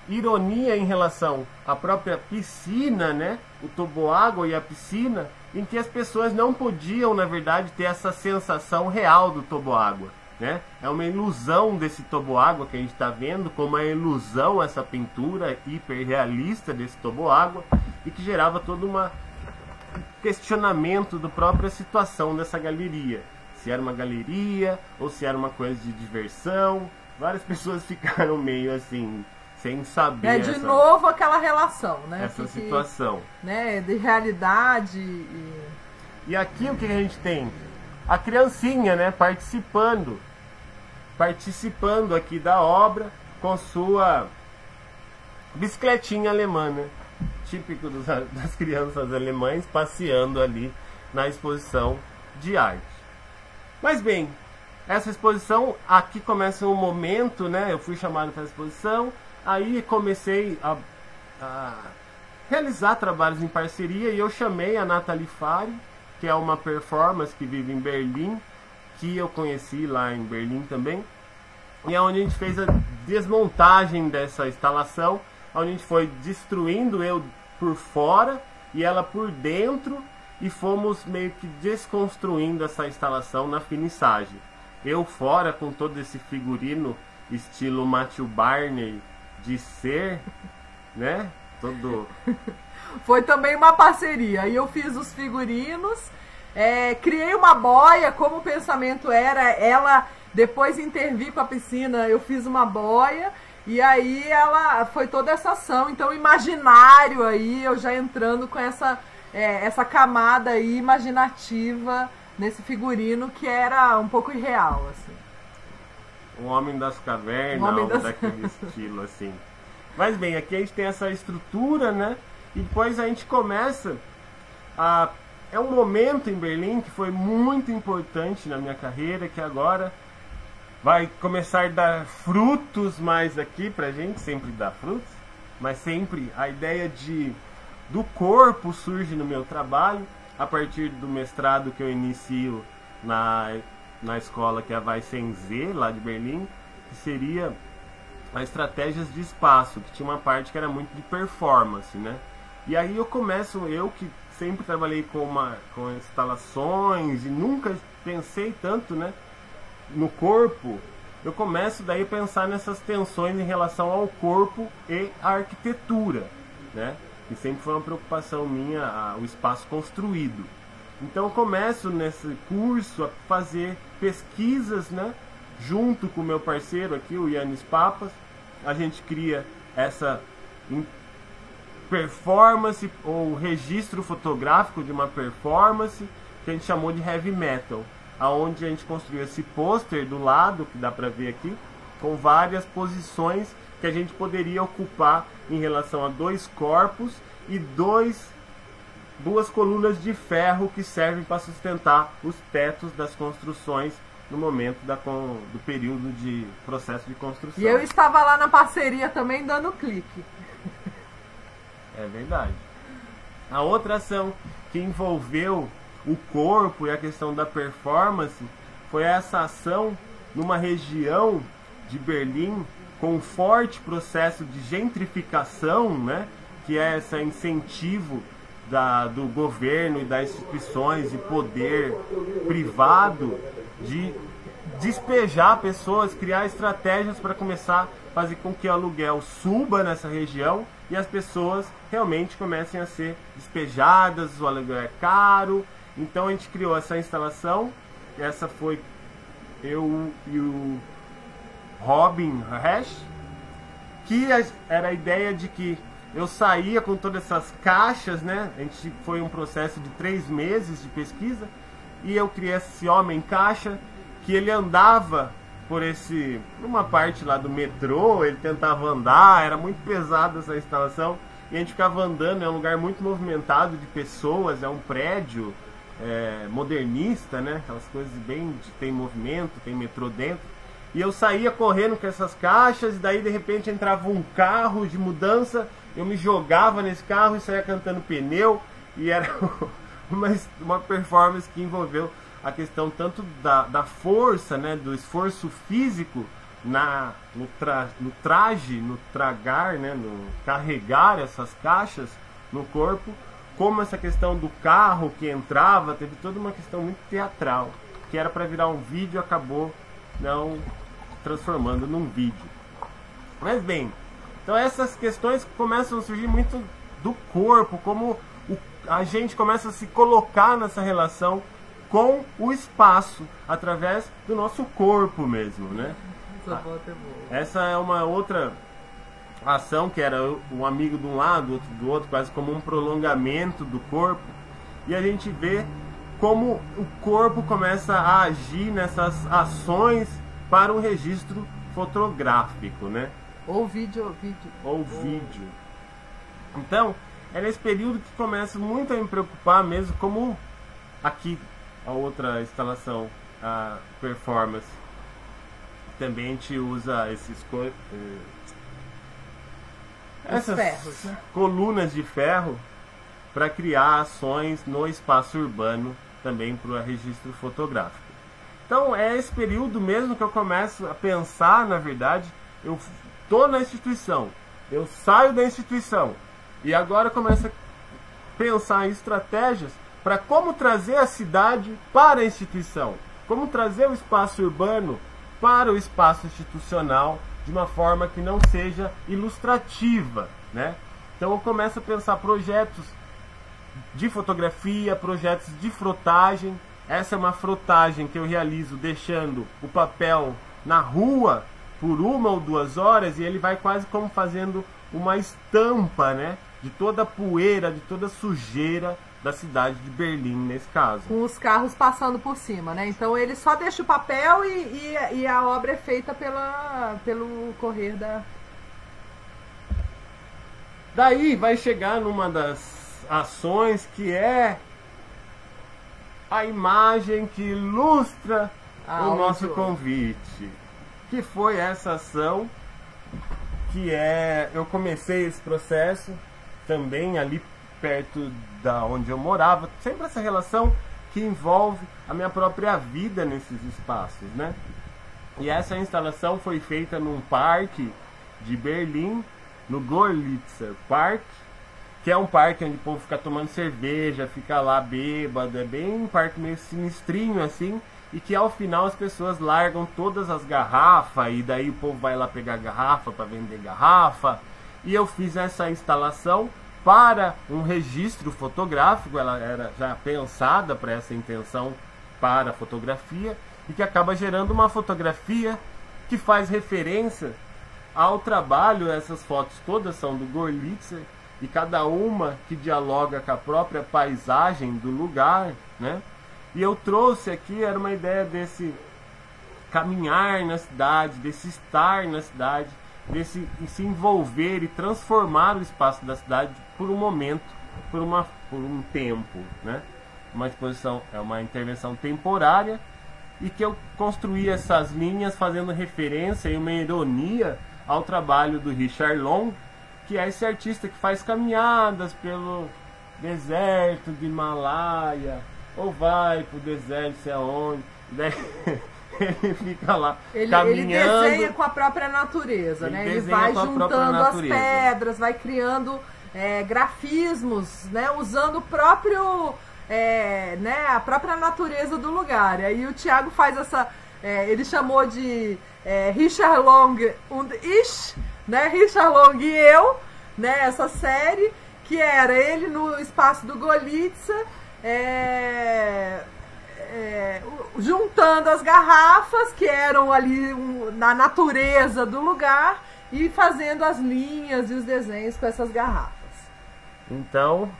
ironia em relação à própria piscina, né? O toboágua e a piscina, em que as pessoas não podiam, na verdade, ter essa sensação real do toboágua, né? É uma ilusão desse toboágua que a gente está vendo, como uma ilusão essa pintura hiperrealista desse toboágua, e que gerava todo um questionamento da própria situação dessa galeria. Se era uma galeria ou se era uma coisa de diversão. Várias pessoas ficaram meio assim, sem saber. De novo aquela relação, né? Essa situação. Né, de realidade. E aqui o que a gente tem? A criancinha, né, participando aqui da obra com sua bicicletinha alemã, né? Típico das crianças alemães passeando ali na exposição de arte. Mas bem, essa exposição, aqui começa um momento, né? Eu fui chamado para a exposição, aí comecei a realizar trabalhos em parceria e eu chamei a Nathalie Fari, que é uma performance que vive em Berlim, que eu conheci lá em Berlim também, e é onde a gente fez a desmontagem dessa instalação, onde a gente foi destruindo eu por fora e ela por dentro, e fomos meio que desconstruindo essa instalação na finissagem. Eu fora com todo esse figurino estilo Matthew Barney de ser, né? Todo... Foi também uma parceria. Aí eu fiz os figurinos, criei uma boia, como o pensamento era ela depois intervir com a piscina, eu fiz uma boia. E aí ela foi toda essa ação, então imaginário aí, eu já entrando com essa camada aí imaginativa nesse figurino que era um pouco irreal, assim. O Homem das Cavernas, algo daquele estilo, assim. Mas bem, aqui a gente tem essa estrutura, né? E depois a gente começa a... É um momento em Berlim que foi muito importante na minha carreira, que agora vai começar a dar frutos mais aqui pra gente, sempre dá frutos, mas sempre a ideia do corpo surge no meu trabalho, a partir do mestrado que eu inicio na escola que é a Weissensee, lá de Berlim, que seria as estratégias de espaço, que tinha uma parte que era muito de performance, né? E aí eu que sempre trabalhei com instalações e nunca pensei tanto, né, no corpo, eu começo daí a pensar nessas tensões em relação ao corpo e à arquitetura, né? Que sempre foi uma preocupação minha, o espaço construído. Então eu começo nesse curso a fazer pesquisas, né? Junto com o meu parceiro aqui, o Yannis Papas, a gente cria essa performance ou registro fotográfico de uma performance que a gente chamou de heavy metal, aonde a gente construiu esse pôster do lado, que dá para ver aqui, com várias posições que a gente poderia ocupar em relação a dois corpos e duas colunas de ferro que servem para sustentar os tetos das construções no momento do período de processo de construção. E eu estava lá na parceria também dando clique. É verdade. A outra ação que envolveu o corpo e a questão da performance foi essa ação numa região de Berlim com um forte processo de gentrificação, né, que é esse incentivo do governo e das instituições e poder privado de despejar pessoas, criar estratégias para começar a fazer com que o aluguel suba nessa região e as pessoas realmente comecem a ser despejadas, o aluguel é caro. Então a gente criou essa instalação, essa foi eu e o Robin Resch, que era a ideia de que eu saía com todas essas caixas, né? A gente foi um processo de 3 meses de pesquisa e eu criei esse homem caixa que ele andava por uma parte lá do metrô, ele tentava andar, era muito pesada essa instalação e a gente ficava andando, é um lugar muito movimentado de pessoas, é um prédio modernista, né? Aquelas coisas bem tem movimento, tem metrô dentro. E eu saía correndo com essas caixas, e daí de repente entrava um carro de mudança, eu me jogava nesse carro e saía cantando pneu, e era uma performance que envolveu a questão tanto da força, né, do esforço físico no traje, no tragar, né, no carregar essas caixas no corpo, como essa questão do carro que entrava, teve toda uma questão muito teatral, que era para virar um vídeo, acabou não transformando num vídeo. Mas bem, então essas questões começam a surgir muito do corpo, como a gente começa a se colocar nessa relação com o espaço, através do nosso corpo mesmo, né? Essa é uma outra ação que era um amigo de um lado, outro do outro, quase como um prolongamento do corpo, e a gente vê como o corpo começa a agir nessas ações para um registro fotográfico, né? Ou vídeo. Então, é nesse período que começa muito a me preocupar mesmo, como aqui a outra instalação, a performance. Também a gente usa essas ferros, né? Colunas de ferro para criar ações no espaço urbano, também para o registro fotográfico. Então é esse período mesmo que eu começo a pensar, na verdade, eu estou na instituição, eu saio da instituição e agora começo a pensar em estratégias para como trazer a cidade para a instituição, como trazer o espaço urbano para o espaço institucional de uma forma que não seja ilustrativa, né? Então eu começo a pensar projetos de fotografia, projetos de frotagem. Essa é uma frotagem que eu realizo deixando o papel na rua por 1 ou 2 horas e ele vai quase como fazendo uma estampa, né, de toda a poeira, de toda a sujeira da cidade de Berlim, nesse caso. Com os carros passando por cima, né? Então ele só deixa o papel e a obra é feita pelo correr da... Daí vai chegar numa das ações que é a imagem que ilustra o nosso convite, que foi essa ação que eu comecei esse processo também ali perto da onde eu morava, sempre essa relação que envolve a minha própria vida nesses espaços, né? E essa instalação foi feita num parque de Berlim, no Gorlitzer Park, que é um parque onde o povo fica tomando cerveja, fica lá bêbado, é bem um parque meio sinistrinho assim, e que ao final as pessoas largam todas as garrafas, e daí o povo vai lá pegar garrafa para vender garrafa. E eu fiz essa instalação para um registro fotográfico, ela era já pensada para essa intenção para a fotografia, e que acaba gerando uma fotografia que faz referência ao trabalho. Essas fotos todas são do Gorlitzer, e cada uma que dialoga com a própria paisagem do lugar, né? E eu trouxe aqui, era uma ideia desse caminhar na cidade, desse estar na cidade, desse se envolver e transformar o espaço da cidade por um momento, por um tempo, né? Uma exposição, é uma intervenção temporária, e que eu construí essas linhas fazendo referência e uma ironia ao trabalho do Richard Long, que é esse artista que faz caminhadas pelo deserto do Himalaia, ou vai pro deserto, sei aonde, daí ele fica lá caminhando. Ele desenha com a própria natureza, né? Ele vai juntando as pedras, vai criando grafismos, né? Usando o próprio, né? A própria natureza do lugar. E aí o Thiago faz essa, ele chamou de Richard Long und ich, né? Richard Long e eu, né? Essa série que era ele no espaço do Gorlitzer, juntando as garrafas que eram ali na natureza do lugar e fazendo as linhas e os desenhos com essas garrafas. Então,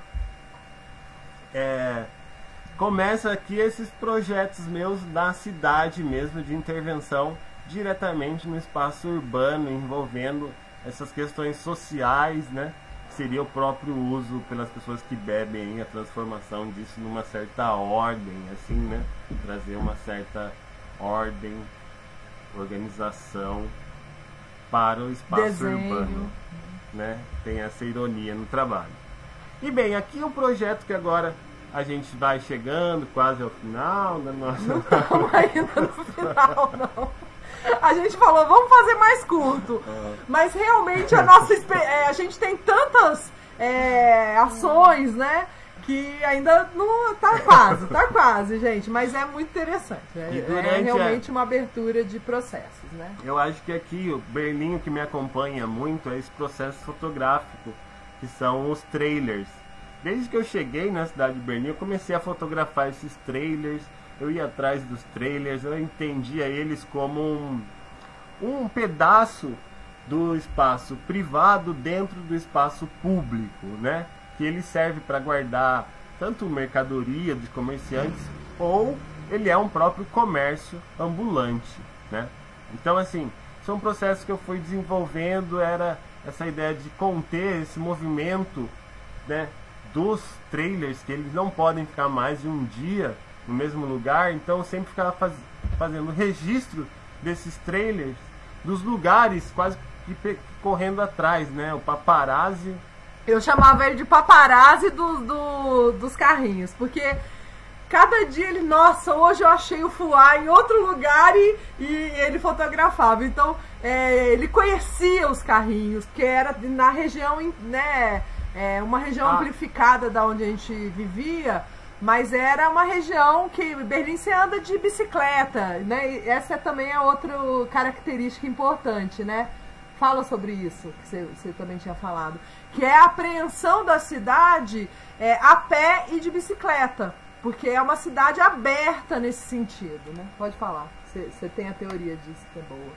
começa aqui esses projetos meus da cidade mesmo, de intervenção diretamente no espaço urbano, envolvendo essas questões sociais, né? Seria o próprio uso pelas pessoas que bebem, a transformação disso numa certa ordem, assim, né? Trazer uma certa ordem, organização para o espaço urbano, né? Tem essa ironia no trabalho. E bem, aqui o projeto que agora a gente vai chegando quase ao final da nossa... Não estamos ainda no final, não. A gente falou, vamos fazer mais curto. Mas realmente a gente tem tantas ações, né? Que ainda não tá quase, gente. Mas é muito interessante. É realmente uma abertura de processos, né? Eu acho que aqui o Berlim, o que me acompanha muito é esse processo fotográfico, que são os trailers. Desde que eu cheguei na cidade de Berlim, eu comecei a fotografar esses trailers. Eu ia atrás dos trailers, eu entendia eles como um pedaço do espaço privado dentro do espaço público, né? Que ele serve para guardar tanto mercadoria de comerciantes, ou ele é um próprio comércio ambulante, né? Então, assim, são processos que eu fui desenvolvendo, era essa ideia de conter esse movimento, né, dos trailers, que eles não podem ficar mais de um dia no mesmo lugar. Então eu sempre ficava fazendo registro desses trailers, dos lugares, quase que correndo atrás, né? O paparazzi. Eu chamava ele de paparazzi dos carrinhos, porque cada dia ele, nossa, hoje eu achei o fulá em outro lugar e ele fotografava. Então ele conhecia os carrinhos, porque era na região, né? Uma região amplificada da onde a gente vivia. Mas era uma região que Berlim você anda de bicicleta, né? E essa também é outra característica importante, né? Fala sobre isso, que você também tinha falado. Que é a apreensão da cidade a pé e de bicicleta. Porque é uma cidade aberta nesse sentido, né? Pode falar. Você tem a teoria disso que é boa.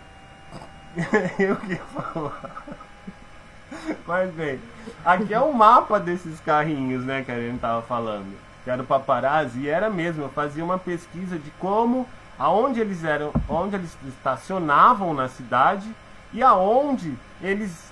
Eu que ia falar. Mas bem, aqui é o mapa desses carrinhos, né, que a gente tava falando. Que era o paparazzi, e era mesmo, eu fazia uma pesquisa de como, aonde eles eram, onde eles estacionavam na cidade e aonde eles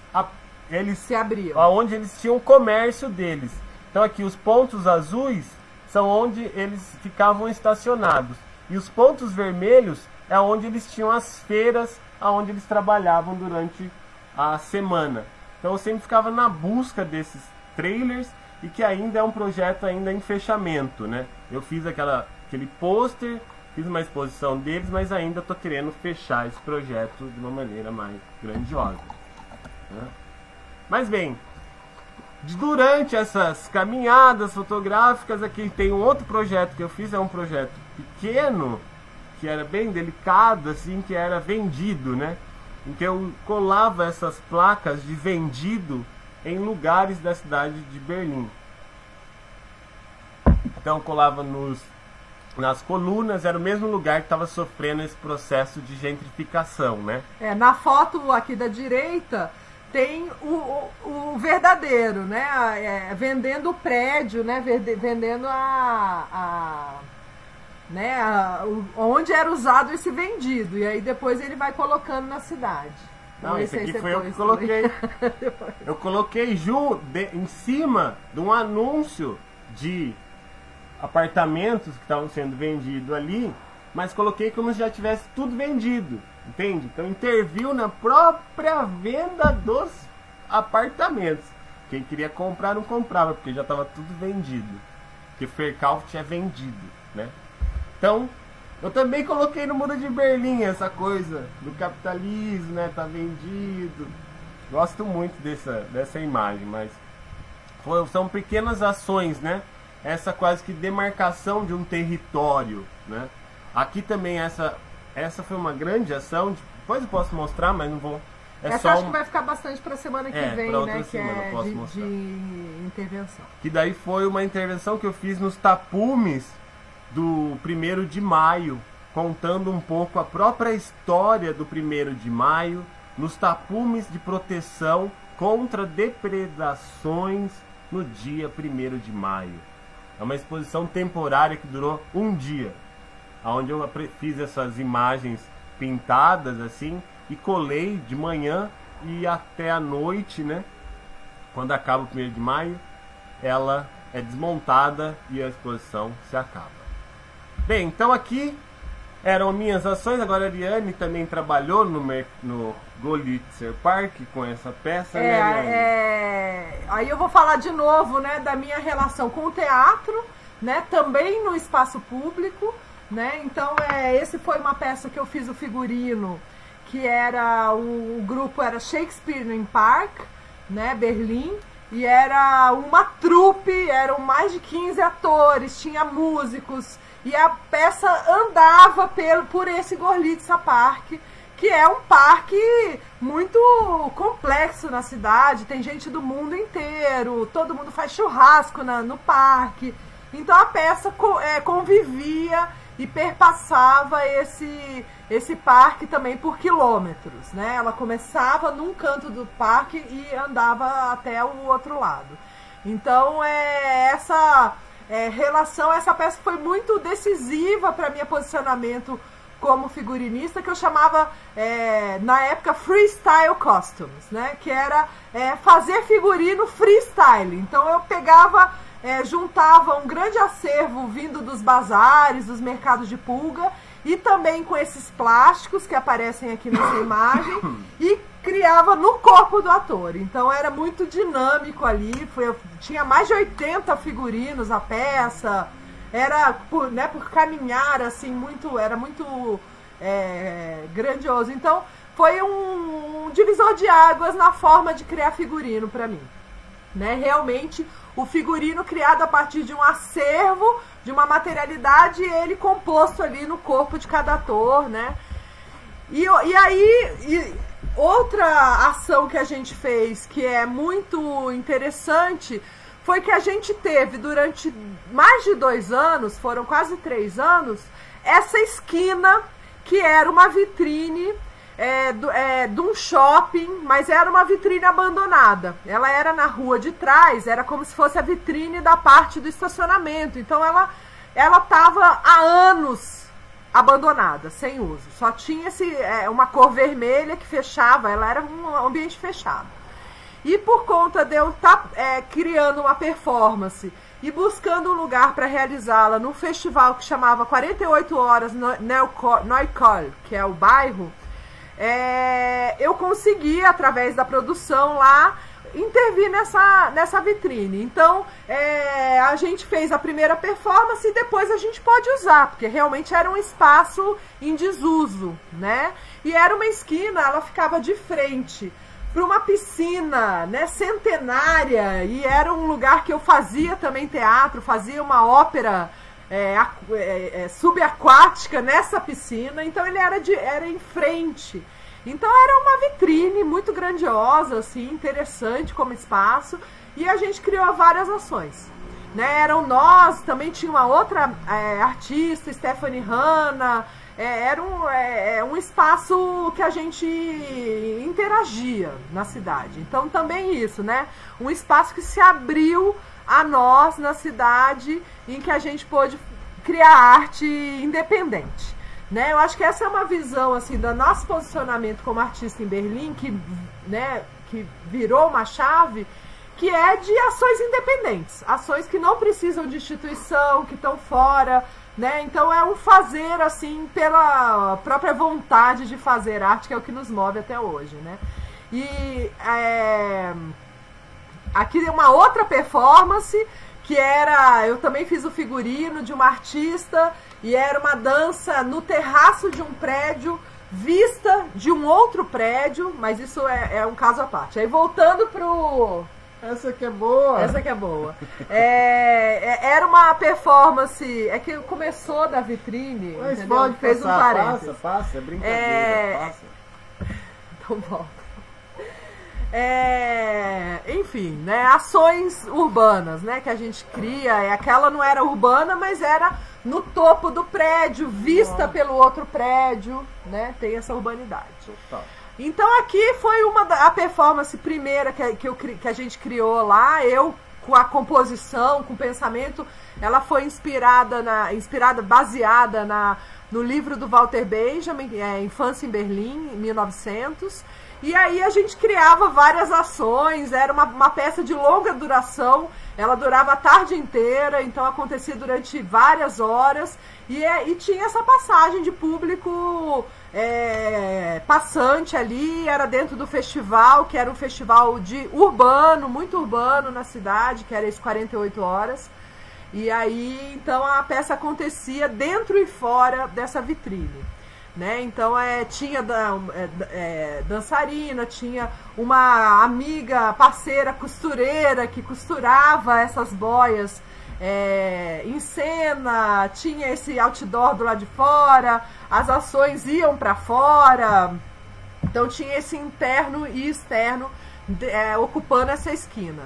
se abriam. Aonde eles tinham o comércio deles. Então aqui os pontos azuis são onde eles ficavam estacionados. E os pontos vermelhos é onde eles tinham as feiras, aonde eles trabalhavam durante a semana. Então eu sempre ficava na busca desses trailers, e que ainda é um projeto ainda em fechamento, né? Eu fiz aquele pôster, fiz uma exposição deles, mas ainda estou querendo fechar esse projeto de uma maneira mais grandiosa, né? Mas bem, durante essas caminhadas fotográficas, aqui tem um outro projeto que eu fiz, é um projeto pequeno, que era bem delicado, assim, que era vendido, né? Em que eu colava essas placas de vendido em lugares da cidade de Berlim. Então eu colava nas colunas, era o mesmo lugar que estava sofrendo esse processo de gentrificação, né? Na foto aqui da direita tem o verdadeiro, né? Vendendo o prédio, né? Vendendo onde era usado esse vendido. E aí depois ele vai colocando na cidade. Não, esse aqui foi eu que coloquei. Eu coloquei em cima de um anúncio de apartamentos que estavam sendo vendidos ali, mas coloquei como se já tivesse tudo vendido, entende? Então interviu na própria venda dos apartamentos. Quem queria comprar não comprava, porque já estava tudo vendido, porque Verkauf tinha vendido, né? Então eu também coloquei no Muro de Berlim essa coisa do capitalismo, né? Tá vendido. Gosto muito dessa imagem, mas são pequenas ações, né? Essa quase que demarcação de um território, né? Aqui também essa foi uma grande ação. Depois eu posso mostrar, mas não vou. Essa acho que vai ficar bastante para a semana que vem, né? Que semana, é de intervenção. Que daí foi uma intervenção que eu fiz nos tapumes do 1º de maio, contando um pouco a própria história do 1º de maio, nos tapumes de proteção contra depredações no dia 1º de maio. É uma exposição temporária que durou um dia, onde eu fiz essas imagens pintadas assim e colei de manhã e até a noite, né? Quando acaba o 1º de maio, ela é desmontada e a exposição se acaba. Bem, então aqui eram minhas ações. Agora a Ariane também trabalhou no Görlitzer Park com essa peça, né, Ariane? Aí eu vou falar de novo, né, da minha relação com o teatro, né, também no espaço público, né? Então esse foi uma peça que eu fiz o figurino, que era o grupo era Shakespeare Park, né, Berlim. E era uma trupe, eram mais de 15 atores, tinha músicos, e a peça andava por esse Görlitzer Park, que é um parque muito complexo na cidade, tem gente do mundo inteiro, todo mundo faz churrasco no parque. Então a peça convivia e perpassava esse parque também por quilômetros, né? Ela começava num canto do parque e andava até o outro lado. Então essa relação, essa peça foi muito decisiva para meu posicionamento como figurinista, que eu chamava na época freestyle costumes, né? Que era fazer figurino freestyle. Então eu pegava, juntava um grande acervo vindo dos bazares, dos mercados de pulga, e também com esses plásticos que aparecem aqui nessa imagem, e criava no corpo do ator. Então era muito dinâmico ali, tinha mais de 80 figurinos a peça, era por caminhar assim, era muito grandioso. Então foi um divisor de águas na forma de criar figurino para mim. né? Realmente o figurino criado a partir de um acervo, de uma materialidade, ele composto ali no corpo de cada ator, né? E aí, outra ação que a gente fez, que é muito interessante, foi que a gente teve durante mais de 2 anos, foram quase 3 anos, essa esquina que era uma vitrine de um shopping, mas era uma vitrine abandonada. Ela era na rua de trás, era como se fosse a vitrine da parte do estacionamento. Então ela estava há anos abandonada, sem uso. Só tinha uma cor vermelha que fechava, ela era um ambiente fechado. E por conta de eu estar criando uma performance e buscando um lugar para realizá-la num festival que chamava 48 Horas Neukölln, que é o bairro, eu consegui, através da produção lá, intervir nessa vitrine. Então, a gente fez a primeira performance e depois a gente pode usar, porque realmente era um espaço em desuso, né? E era uma esquina, ela ficava de frente para uma piscina, né, centenária, e era um lugar que eu fazia também teatro, fazia uma ópera subaquática nessa piscina, então ele era em frente. Então era uma vitrine muito grandiosa, assim, interessante como espaço, e a gente criou várias ações, né? Eram nós, também tinha uma outra artista, Stephanie Hanna, era um espaço que a gente interagia na cidade. Então também isso, né? Um espaço que se abriu a nós na cidade, em que a gente pôde criar arte independente, né? Eu acho que essa é uma visão assim do nosso posicionamento como artista em Berlim, que virou uma chave, que é de ações independentes, ações que não precisam de instituição, que estão fora, né? Então é um fazer assim pela própria vontade de fazer arte, que é o que nos move até hoje, né? E aqui uma outra performance que eu também fiz o figurino de uma artista, e era uma dança no terraço de um prédio, vista de um outro prédio, mas isso é um caso à parte. Aí voltando pro... Essa que é boa. Essa que é boa. Era uma performance, que começou da vitrine, mas entendeu? pode Fez passar, um parênteses. passa, é brincadeira, passa. Então volta. Enfim, né, ações urbanas, né, que a gente cria, aquela não era urbana, mas era no topo do prédio, vista pelo outro prédio, né, tem essa urbanidade. Total. Então aqui foi a performance primeira que a gente criou lá, eu com a composição, com o pensamento, ela foi baseada no livro do Walter Benjamin, Infância em Berlim, em 1900, e aí a gente criava várias ações, era uma peça de longa duração, ela durava a tarde inteira, então acontecia durante várias horas, e tinha essa passagem de público passante ali, era dentro do festival, que era um festival urbano, muito urbano na cidade, que era esse 48 horas, e aí então a peça acontecia dentro e fora dessa vitrine. Né? Então tinha dançarina, tinha uma amiga, parceira, costureira que costurava essas boias em cena, tinha esse outdoor do lado de fora, as ações iam para fora, então tinha esse interno e externo ocupando essa esquina.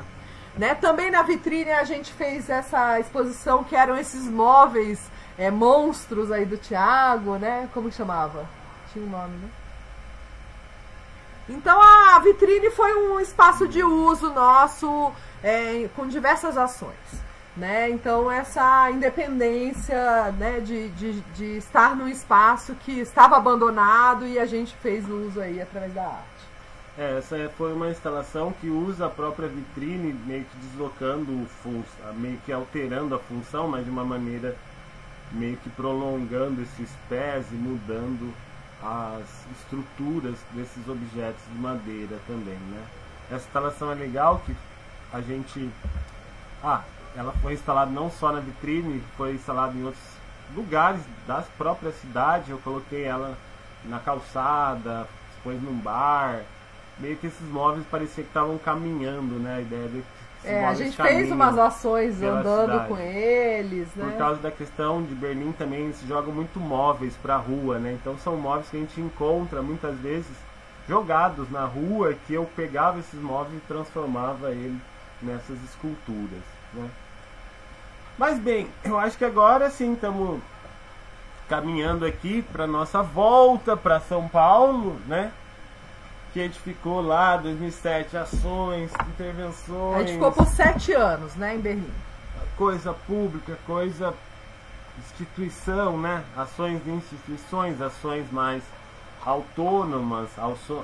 Né? Também na vitrine a gente fez essa exposição que eram esses móveis monstros aí do Thiago, né? Como que chamava? Tinha um nome, né? Então a vitrine foi um espaço de uso nosso com diversas ações, né? Então essa independência, né, de estar num espaço que estava abandonado e a gente fez uso aí através da arte. Essa foi uma instalação que usa a própria vitrine, meio que deslocando, meio que alterando a função, mas de uma maneira meio que prolongando esses pés e mudando as estruturas desses objetos de madeira também, né? Essa instalação é legal, que a gente... ela foi instalada não só na vitrine, foi instalada em outros lugares da própria cidade. Eu coloquei ela na calçada, depois num bar, meio que esses móveis parecia que estavam caminhando, né? A ideia de a gente fez umas ações andando cidade. Com eles, né? Por causa da questão de Berlim também, se jogam muito móveis para a rua, né? Então são móveis que a gente encontra muitas vezes jogados na rua, que eu pegava esses móveis e transformava ele nessas esculturas, né? Mas bem, eu acho que agora sim estamos caminhando aqui para nossa volta para São Paulo, né? Que a gente ficou lá, 2007, ações, intervenções. A gente ficou por 7 anos, né, em Berlim. Coisa pública, coisa instituição, né? Ações de instituições, ações mais autônomas,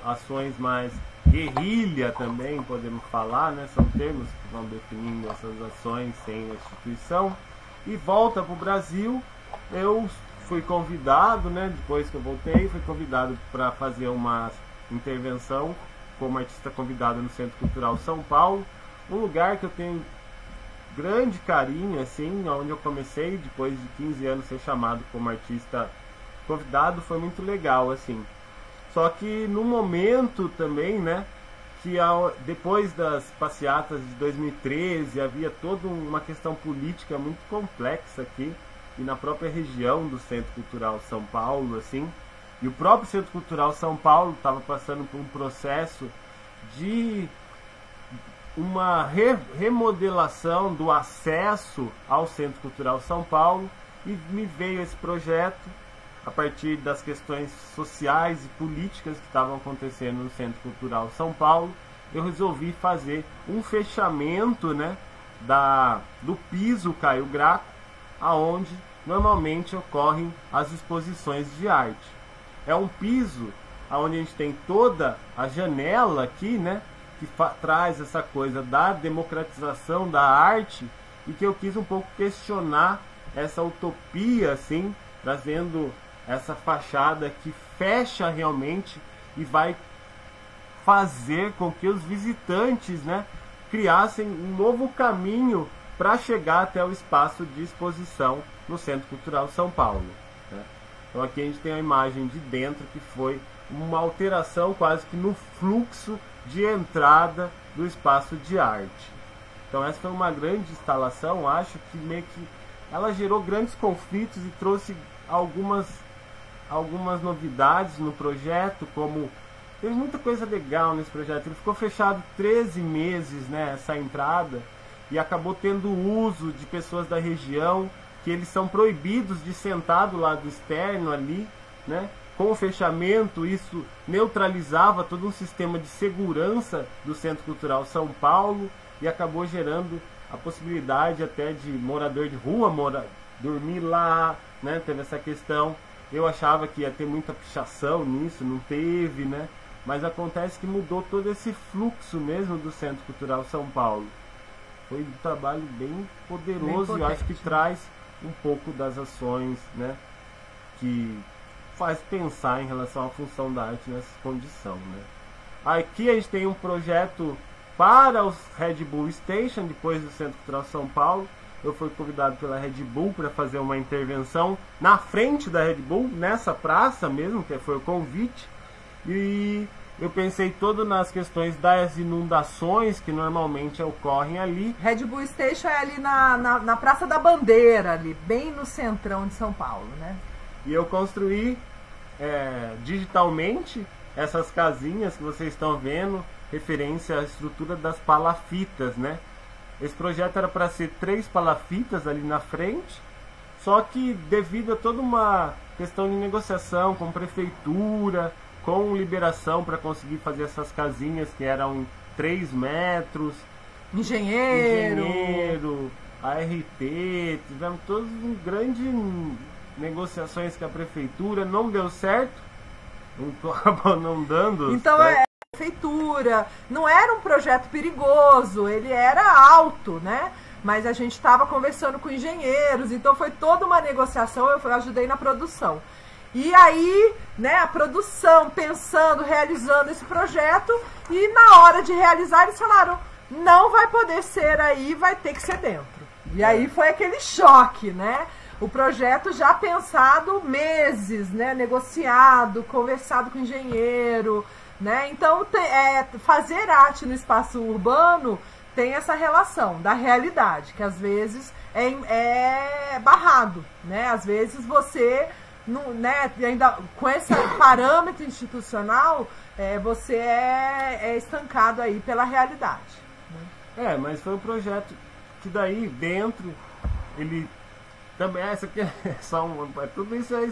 ações mais guerrilha também, podemos falar, né? São termos que vão definindo essas ações sem a instituição. E volta para o Brasil, eu fui convidado, né? Depois que eu voltei, fui convidado para fazer uma intervenção como artista convidado no Centro Cultural São Paulo, um lugar que eu tenho grande carinho, assim, onde eu comecei, depois de 15 anos ser chamado como artista convidado, foi muito legal, assim. Só que no momento também, né, que depois das passeatas de 2013 havia toda uma questão política muito complexa aqui, e na própria região do Centro Cultural São Paulo, assim. E o próprio Centro Cultural São Paulo estava passando por um processo de uma remodelação do acesso ao Centro Cultural São Paulo, e me veio esse projeto a partir das questões sociais e políticas que estavam acontecendo no Centro Cultural São Paulo. Eu resolvi fazer um fechamento, né, do piso Caio Graco, aonde normalmente ocorrem as exposições de arte. É um piso onde a gente tem toda a janela aqui, né, que traz essa coisa da democratização da arte, e que eu quis um pouco questionar essa utopia, assim, trazendo essa fachada que fecha realmente e vai fazer com que os visitantes, né, criassem um novo caminho para chegar até o espaço de exposição no Centro Cultural São Paulo, né? Então aqui a gente tem a imagem de dentro, que foi uma alteração quase que no fluxo de entrada do espaço de arte. Então essa foi uma grande instalação, acho que meio que ela gerou grandes conflitos e trouxe algumas novidades no projeto, como teve muita coisa legal nesse projeto. Ele ficou fechado 13 meses, né, essa entrada, e acabou tendo uso de pessoas da região, que eles são proibidos de sentar do lado externo ali, né? Com o fechamento, isso neutralizava todo um sistema de segurança do Centro Cultural São Paulo, e acabou gerando a possibilidade até de morador de rua dormir lá, né? Teve essa questão. Eu achava que ia ter muita pichação nisso, não teve, né? Mas acontece que mudou todo esse fluxo mesmo do Centro Cultural São Paulo. Foi um trabalho bem poderoso, e eu acho que traz um pouco das ações, né, que faz pensar em relação à função da arte nessa condição, né. Aqui a gente tem um projeto para os Red Bull Station, depois do Centro Cultural São Paulo. Eu fui convidado pela Red Bull para fazer uma intervenção na frente da Red Bull, nessa praça mesmo, que foi o convite, e eu pensei todo nas questões das inundações que normalmente ocorrem ali. Red Bull Station é ali na Praça da Bandeira, ali, bem no centrão de São Paulo, né? E eu construí digitalmente essas casinhas que vocês estão vendo, referência à estrutura das palafitas, né? Esse projeto era para ser 3 palafitas ali na frente, só que devido a toda uma questão de negociação com prefeitura, com liberação para conseguir fazer essas casinhas que eram 3 metros. Engenheiro, ART, tivemos todas grandes negociações com a prefeitura, não deu certo, acabou não dando. Então certo. A prefeitura não era um projeto perigoso, ele era alto, né? Mas a gente estava conversando com engenheiros, então foi toda uma negociação, eu ajudei na produção. E aí, né, a produção, pensando, realizando esse projeto, e na hora de realizar eles falaram, não vai poder ser aí, vai ter que ser dentro. E aí foi aquele choque, né? O projeto já pensado meses, né, negociado, conversado com o engenheiro, né? Então, fazer arte no espaço urbano tem essa relação da realidade, que às vezes é barrado, né? Às vezes você, não, né, ainda com esse parâmetro institucional, você é estancado aí pela realidade. Né? Mas foi um projeto que daí dentro, ele também, essa aqui é só tudo isso é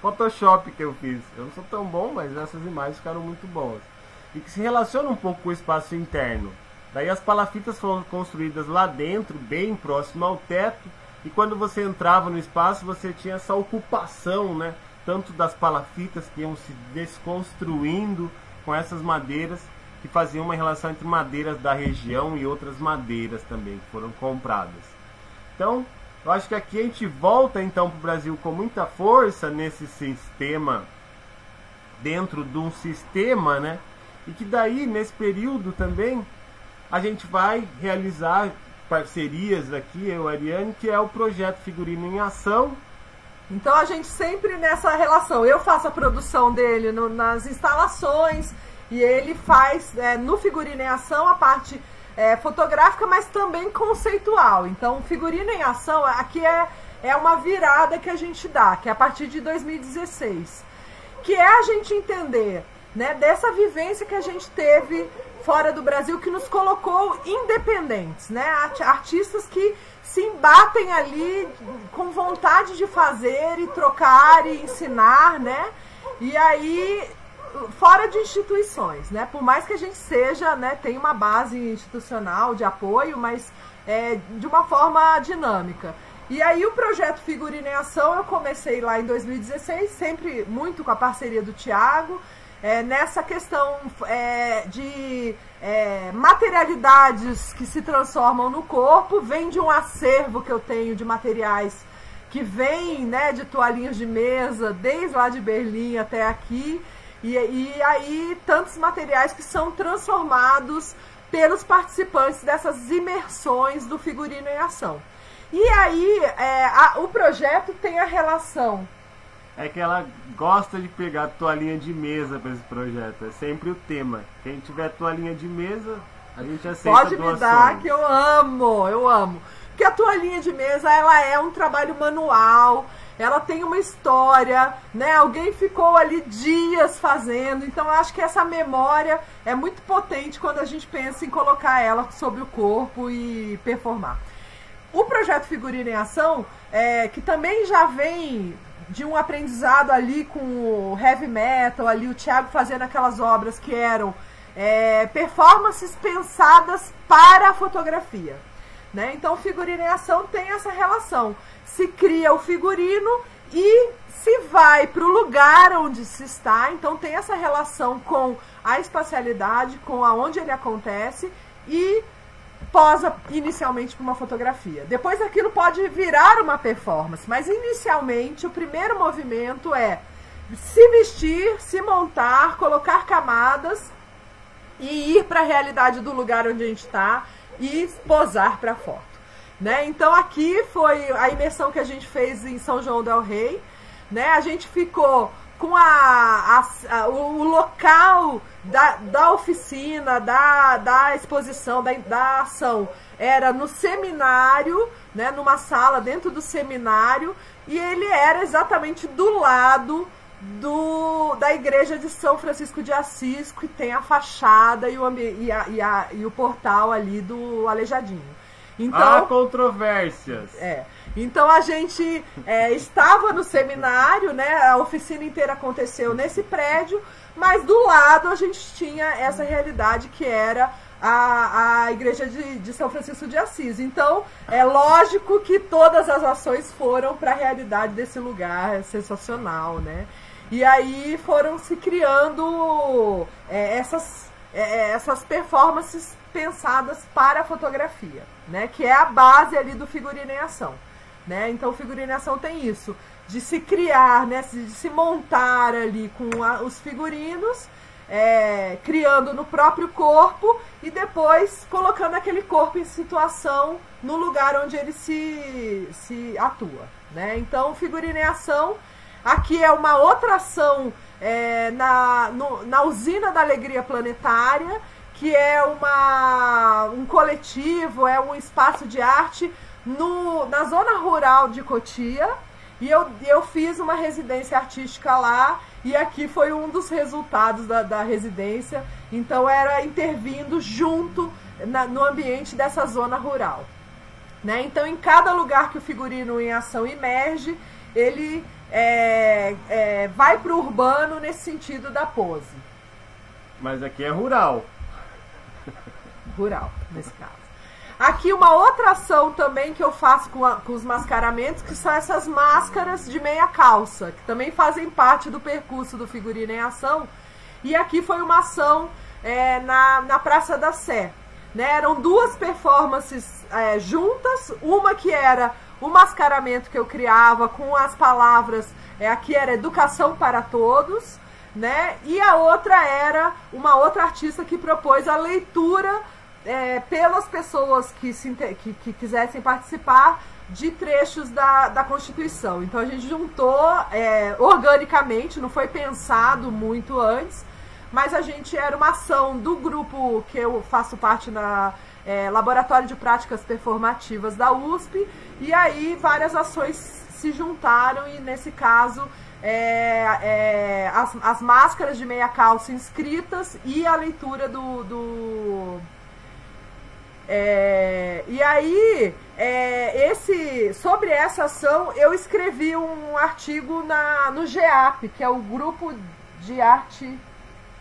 Photoshop que eu fiz. Eu não sou tão bom, mas essas imagens ficaram muito boas. E que se relaciona um pouco com o espaço interno. Daí as palafitas foram construídas lá dentro, bem próximo ao teto, e quando você entrava no espaço, você tinha essa ocupação, né? Tanto das palafitas que iam se desconstruindo com essas madeiras, que faziam uma relação entre madeiras da região e outras madeiras também, que foram compradas. Então, eu acho que aqui a gente volta então para o Brasil com muita força nesse sistema, dentro de um sistema, né? E que daí, nesse período também, a gente vai realizar parcerias aqui, eu e a Ariane, que é o projeto Figurino em Ação. Então a gente sempre nessa relação, eu faço a produção dele nas instalações e ele faz no Figurino em Ação a parte fotográfica, mas também conceitual. Então Figurino em Ação aqui é uma virada que a gente dá, que é a partir de 2016, que é a gente entender, né, dessa vivência que a gente teve fora do Brasil, que nos colocou independentes, né? Artistas que se embatem ali com vontade de fazer e trocar e ensinar, né? E aí, fora de instituições, né? Por mais que a gente seja, né, tem uma base institucional de apoio, mas de uma forma dinâmica. E aí o projeto Figurino em Ação eu comecei lá em 2016, sempre muito com a parceria do Thiago, nessa questão de materialidades que se transformam no corpo. Vem de um acervo que eu tenho de materiais que vem, né, de toalhinhas de mesa, desde lá de Berlim até aqui, e aí tantos materiais que são transformados pelos participantes dessas imersões do Figurino em Ação. E aí o projeto tem a relação. É que ela gosta de pegar toalhinha de mesa para esse projeto. É sempre o tema. Quem tiver toalhinha de mesa, a gente aceita doações. Pode me dar, que eu amo. Porque a toalhinha de mesa, ela é um trabalho manual, ela tem uma história, né? Alguém ficou ali dias fazendo. Então eu acho que essa memória é muito potente quando a gente pensa em colocar ela sobre o corpo e performar. O projeto Figurino em Ação, que também já vem de um aprendizado ali com o heavy metal, ali o Thiago fazendo aquelas obras que eram performances pensadas para a fotografia, né? Então o Figurino em Ação tem essa relação, se cria o figurino e se vai para o lugar onde se está, então tem essa relação com a espacialidade, com aonde ele acontece, e posa inicialmente para uma fotografia. Depois aquilo pode virar uma performance, mas inicialmente o primeiro movimento é se vestir, se montar, colocar camadas e ir para a realidade do lugar onde a gente está e posar para a foto, né? Então aqui foi a imersão que a gente fez em São João del Rei, né? A gente ficou com o local da oficina, da exposição, da ação, era no seminário, né, numa sala dentro do seminário, e ele era exatamente do lado da igreja de São Francisco de Assis, que tem a fachada e o portal ali do Aleijadinho. Então, há controvérsias. Então a gente estava no seminário, né? A oficina inteira aconteceu nesse prédio, mas do lado a gente tinha essa realidade que era a igreja de São Francisco de Assis. Então é lógico que todas as ações foram para a realidade desse lugar, sensacional, né? E aí foram se criando essas performances pensadas para a fotografia, né? Que é a base ali do Figurino em Ação, né? Então o Figurino em Ação tem isso, de se criar, né? De se montar ali com os figurinos, criando no próprio corpo e depois colocando aquele corpo em situação no lugar onde ele se atua, né? Então o Figurino em Ação, Aqui é uma outra ação na Usina da Alegria Planetária, que é um coletivo, é um espaço de arte na zona rural de Cotia. E eu fiz uma residência artística lá, e aqui foi um dos resultados da residência. Então era intervindo junto no ambiente dessa zona rural, né? Então em cada lugar que o Figurino em Ação emerge, ele vai para o urbano nesse sentido da pose. Mas aqui é rural. Rural, nesse caso. Aqui uma outra ação também que eu faço com os mascaramentos, que são essas máscaras de meia calça, que também fazem parte do percurso do Figurino em Ação. E aqui foi uma ação na Praça da Sé, né? Eram duas performances juntas, uma que era o mascaramento que eu criava com as palavras, aqui era Educação para Todos, né? E a outra era uma outra artista que propôs a leitura pelas pessoas que quisessem participar de trechos da Constituição. Então a gente juntou organicamente, não foi pensado muito antes, mas a gente era uma ação do grupo que eu faço parte na Laboratório de Práticas Performativas da USP, e aí várias ações se juntaram, e nesse caso as máscaras de meia calça inscritas e a leitura e aí, sobre essa ação, eu escrevi um artigo no GEAP, que é o Grupo de Arte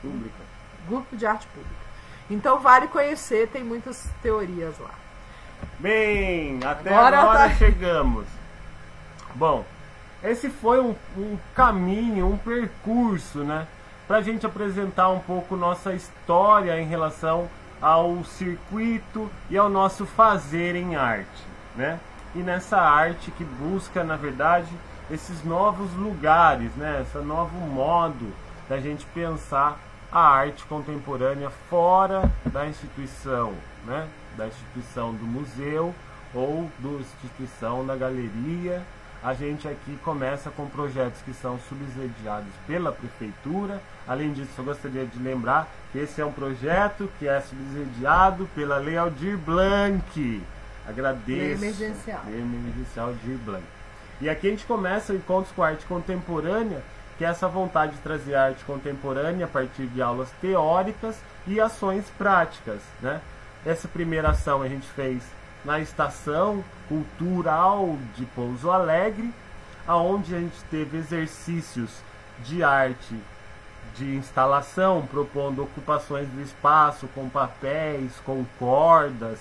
Pública. Grupo de Arte Pública. Então vale conhecer, tem muitas teorias lá. Bem, até agora chegamos. Bom, esse foi um caminho, um percurso, né? Pra gente apresentar um pouco nossa história em relação ao circuito e ao nosso fazer em arte, né? E nessa arte que busca, na verdade, esses novos lugares, né? Esse novo modo da gente pensar a arte contemporânea fora da instituição, né? Da instituição do museu ou da instituição da galeria. A gente aqui começa com projetos que são subsidiados pela prefeitura. Além disso, eu gostaria de lembrar que esse é um projeto que é subsidiado pela Lei Aldir Blanc. Agradeço. Lei Emergencial. Lei Emergencial Aldir Blanc. E aqui a gente começa encontros com arte contemporânea, que é essa vontade de trazer arte contemporânea a partir de aulas teóricas e ações práticas, né? Essa primeira ação a gente fez na Estação Cultural de Pouso Alegre, aonde a gente teve exercícios de arte de instalação, propondo ocupações do espaço com papéis, com cordas,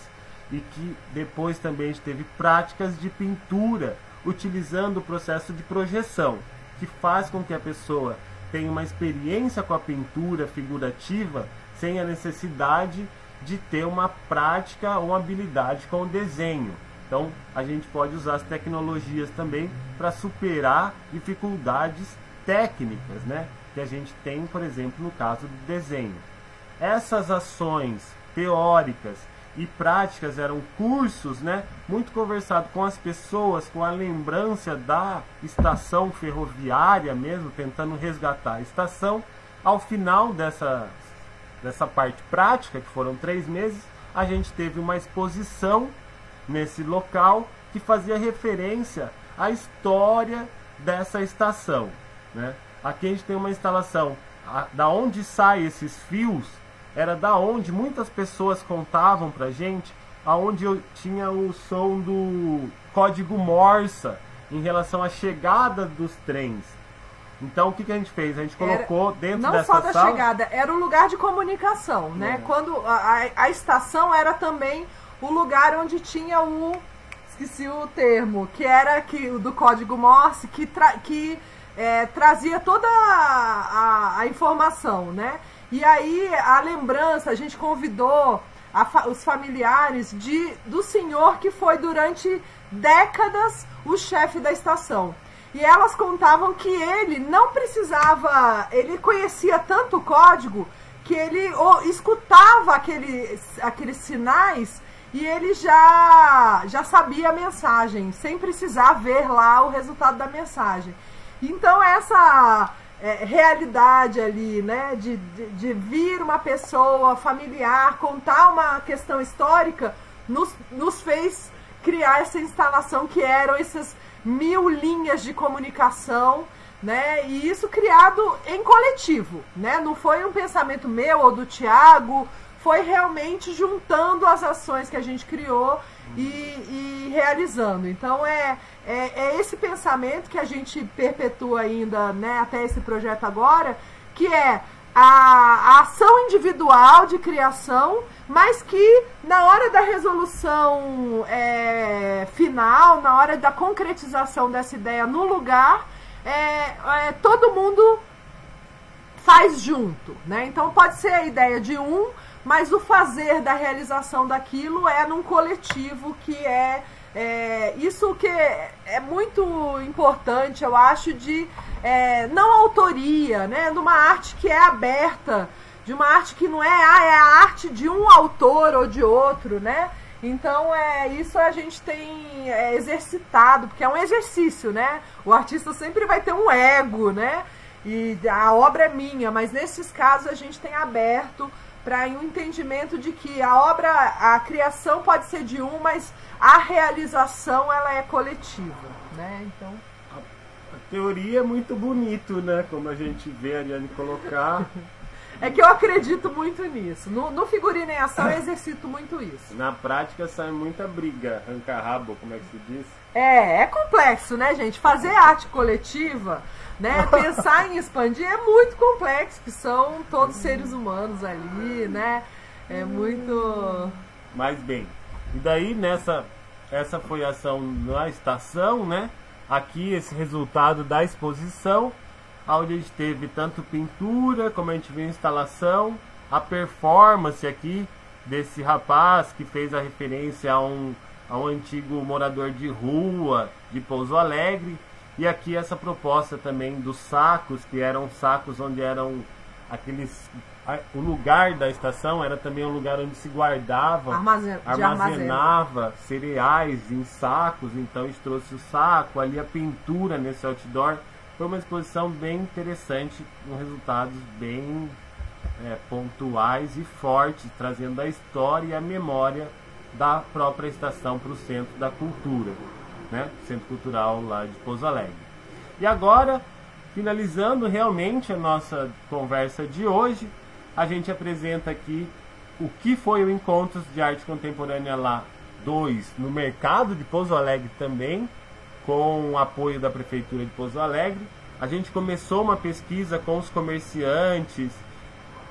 e que depois também a gente teve práticas de pintura, utilizando o processo de projeção, que faz com que a pessoa tenha uma experiência com a pintura figurativa sem a necessidade de ter uma prática ou habilidade com o desenho. Então a gente pode usar as tecnologias também para superar dificuldades técnicas, né, que a gente tem, por exemplo, no caso do desenho. Essas ações teóricas e práticas eram cursos, né, muito conversado com as pessoas, com a lembrança da estação ferroviária mesmo, tentando resgatar a estação. Ao final dessa parte prática, que foram 3 meses, a gente teve uma exposição nesse local que fazia referência à história dessa estação, né? Aqui a gente tem uma instalação, da onde saem esses fios, era da onde muitas pessoas contavam pra gente, aonde eu tinha o som do código Morse em relação à chegada dos trens. Então o que a gente fez? A gente colocou dentro dessa sala... Não só da chegada, era um lugar de comunicação, né? Quando a estação era também o lugar onde tinha esqueci o termo, que era do código Morse, que trazia toda a informação, né? E aí a lembrança, a gente convidou os familiares do senhor que foi durante décadas o chefe da estação. E elas contavam que ele não precisava, ele conhecia tanto o código que ele escutava aqueles sinais e ele já sabia a mensagem, sem precisar ver lá o resultado da mensagem. Então essa realidade ali, né, de vir uma pessoa familiar contar uma questão histórica, nos fez criar essa instalação que eram essas 1000 linhas de comunicação, né, e isso criado em coletivo, né, não foi um pensamento meu ou do Thiago, foi realmente juntando as ações que a gente criou e realizando. Então é esse pensamento que a gente perpetua ainda, né, até esse projeto agora, que é a ação individual de criação, mas que na hora da resolução final, na hora da concretização dessa ideia no lugar, todo mundo faz junto, né? Então pode ser a ideia de um, mas o fazer da realização daquilo é num coletivo, que isso que é muito importante, eu acho, de não autoria, né? De uma arte que é aberta, de uma arte que não é a arte de um autor ou de outro, né? Então isso a gente tem exercitado, porque é um exercício, né? O artista sempre vai ter um ego, né? E a obra é minha, mas nesses casos a gente tem aberto para um entendimento de que a criação pode ser de um, mas a realização ela é coletiva, né? Então a teoria é muito bonito, né? Como a gente vê a Ariane colocar. É que eu acredito muito nisso. No figurino em ação eu exercito muito isso. Na prática sai muita briga, arranca-rabo, como é que se diz? É complexo, né, gente? Fazer arte coletiva, né? Pensar em expandir é muito complexo, que são todos seres humanos ali, né? É muito... Mas bem, e daí essa foi a ação na estação, né? Aqui esse resultado da exposição, onde a gente teve tanto pintura, como a gente viu instalação, a performance aqui desse rapaz que fez a referência a um antigo morador de rua de Pouso Alegre, e aqui essa proposta também dos sacos, que eram sacos onde eram o lugar da estação era também um lugar onde se guardava, armazenava cereais em sacos. Então a gente trouxe o saco, ali a pintura nesse outdoor. Foi uma exposição bem interessante, com resultados bem pontuais e fortes, trazendo a história e a memória da própria estação para o Centro da Cultura, né? Centro Cultural lá de Pouso Alegre. E agora, finalizando realmente a nossa conversa de hoje, a gente apresenta aqui o que foi o Encontros de Arte Contemporânea lá 2, no mercado de Pouso Alegre também, com o apoio da Prefeitura de Pouso Alegre. A gente começou uma pesquisa com os comerciantes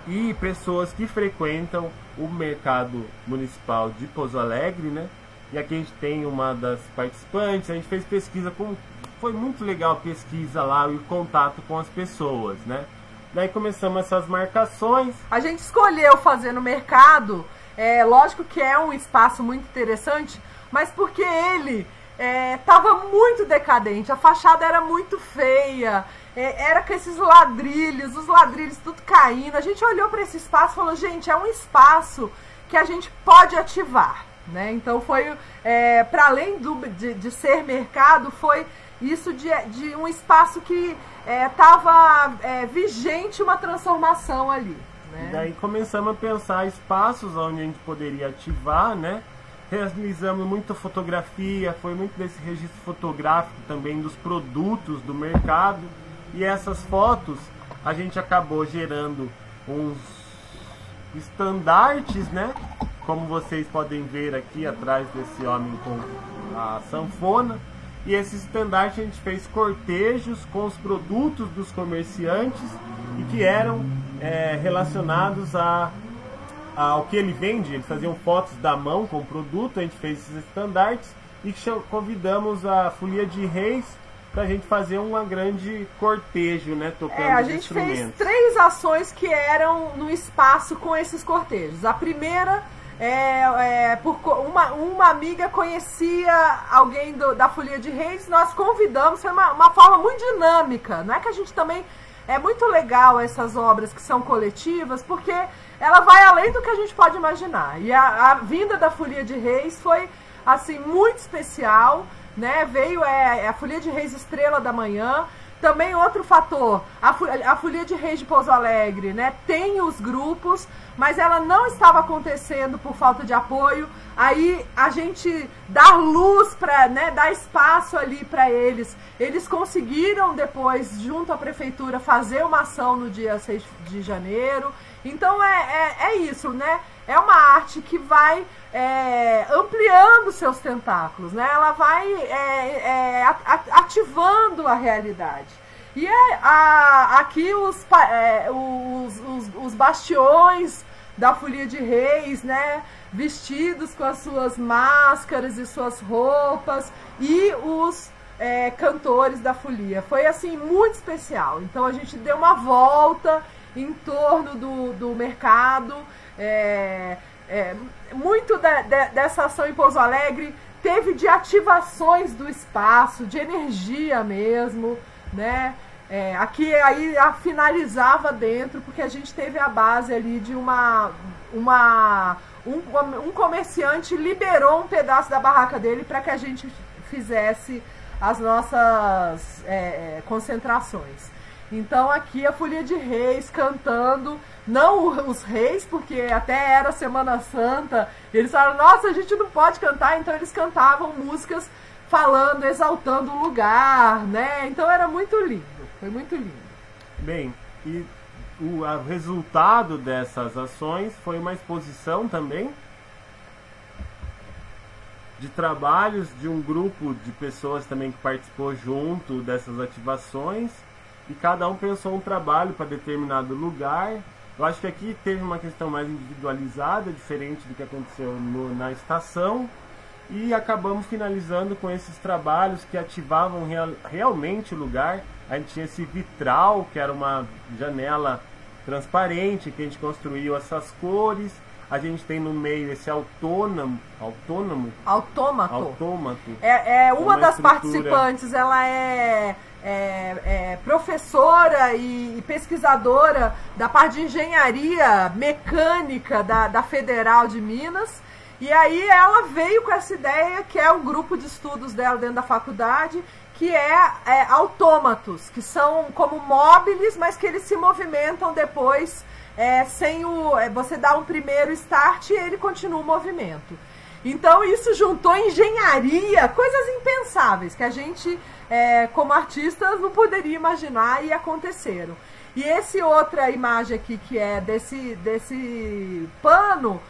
e pessoas que frequentam o mercado municipal de Pouso Alegre, né? E aqui a gente tem uma das participantes. A gente fez pesquisa foi muito legal a pesquisa lá e o contato com as pessoas, né? Daí começamos essas marcações. A gente escolheu fazer no mercado, lógico que é um espaço muito interessante, mas porque ele estava muito decadente, a fachada era muito feia, era com esses ladrilhos, os ladrilhos tudo caindo. A gente olhou para esse espaço e falou, gente, é um espaço que a gente pode ativar, né? Então foi, para além de ser mercado, foi isso de um espaço que estava vigente uma transformação ali, né? E daí começamos a pensar espaços onde a gente poderia ativar, né? Realizamos muita fotografia, foi muito desse registro fotográfico também dos produtos do mercado. E essas fotos a gente acabou gerando uns estandartes, né? Como vocês podem ver aqui atrás desse homem com a sanfona. E esses estandartes a gente fez cortejos com os produtos dos comerciantes e que eram relacionados ao que ele vende. Eles faziam fotos da mão com o produto, a gente fez esses estandartes e convidamos a Folia de Reis para a gente fazer um grande cortejo, né, tocando a gente fez 3 ações que eram no espaço com esses cortejos. A primeira uma amiga conhecia alguém da Folia de Reis, nós convidamos, foi uma forma muito dinâmica. Não é que a gente também... É muito legal essas obras que são coletivas, porque ela vai além do que a gente pode imaginar. E a vinda da Folia de Reis foi, assim, muito especial, né? Veio a Folia de Reis Estrela da Manhã, Também outro fator, a Folia de Reis de Pouso Alegre, né, tem os grupos, mas ela não estava acontecendo por falta de apoio. Aí a gente dar luz, né, dar espaço ali para eles. Eles conseguiram depois, junto à prefeitura, fazer uma ação no dia 6 de janeiro. Então é isso, né? É uma arte que vai ampliando seus tentáculos, né? Ela vai ativando a realidade. E aqui os bastiões da Folia de Reis, né? Vestidos com as suas máscaras e suas roupas, e os cantores da folia. Foi assim muito especial. Então a gente deu uma volta em torno do mercado. Muito dessa ação em Pouso Alegre teve de ativações do espaço, de energia mesmo, né? Aqui aí finalizava dentro, porque a gente teve a base ali de um comerciante liberou um pedaço da barraca dele para que a gente fizesse as nossas concentrações. Então aqui a Folia de Reis cantando, não os reis, porque até era Semana Santa, eles falaram, nossa, a gente não pode cantar, então eles cantavam músicas falando, exaltando o lugar, né? Então era muito lindo, foi muito lindo. Bem, e o resultado dessas ações foi uma exposição também de trabalhos de um grupo de pessoas também que participou junto dessas ativações, e cada um pensou um trabalho para determinado lugar. Eu acho que aqui teve uma questão mais individualizada, diferente do que aconteceu na estação, e acabamos finalizando com esses trabalhos que ativavam realmente o lugar. A gente tinha esse vitral, que era uma janela transparente, que a gente construiu essas cores. A gente tem no meio esse autômato. Uma das participantes, ela é professora e pesquisadora da parte de engenharia mecânica da Federal de Minas. E aí ela veio com essa ideia, que é o grupo de estudos dela dentro da faculdade, que é autômatos, que são como móveis, mas que eles se movimentam depois, sem você dar um primeiro start e ele continua o movimento. Então isso juntou engenharia, coisas impensáveis, que a gente, como artistas, não poderia imaginar, e aconteceram. E esse outra imagem aqui, que é desse pano,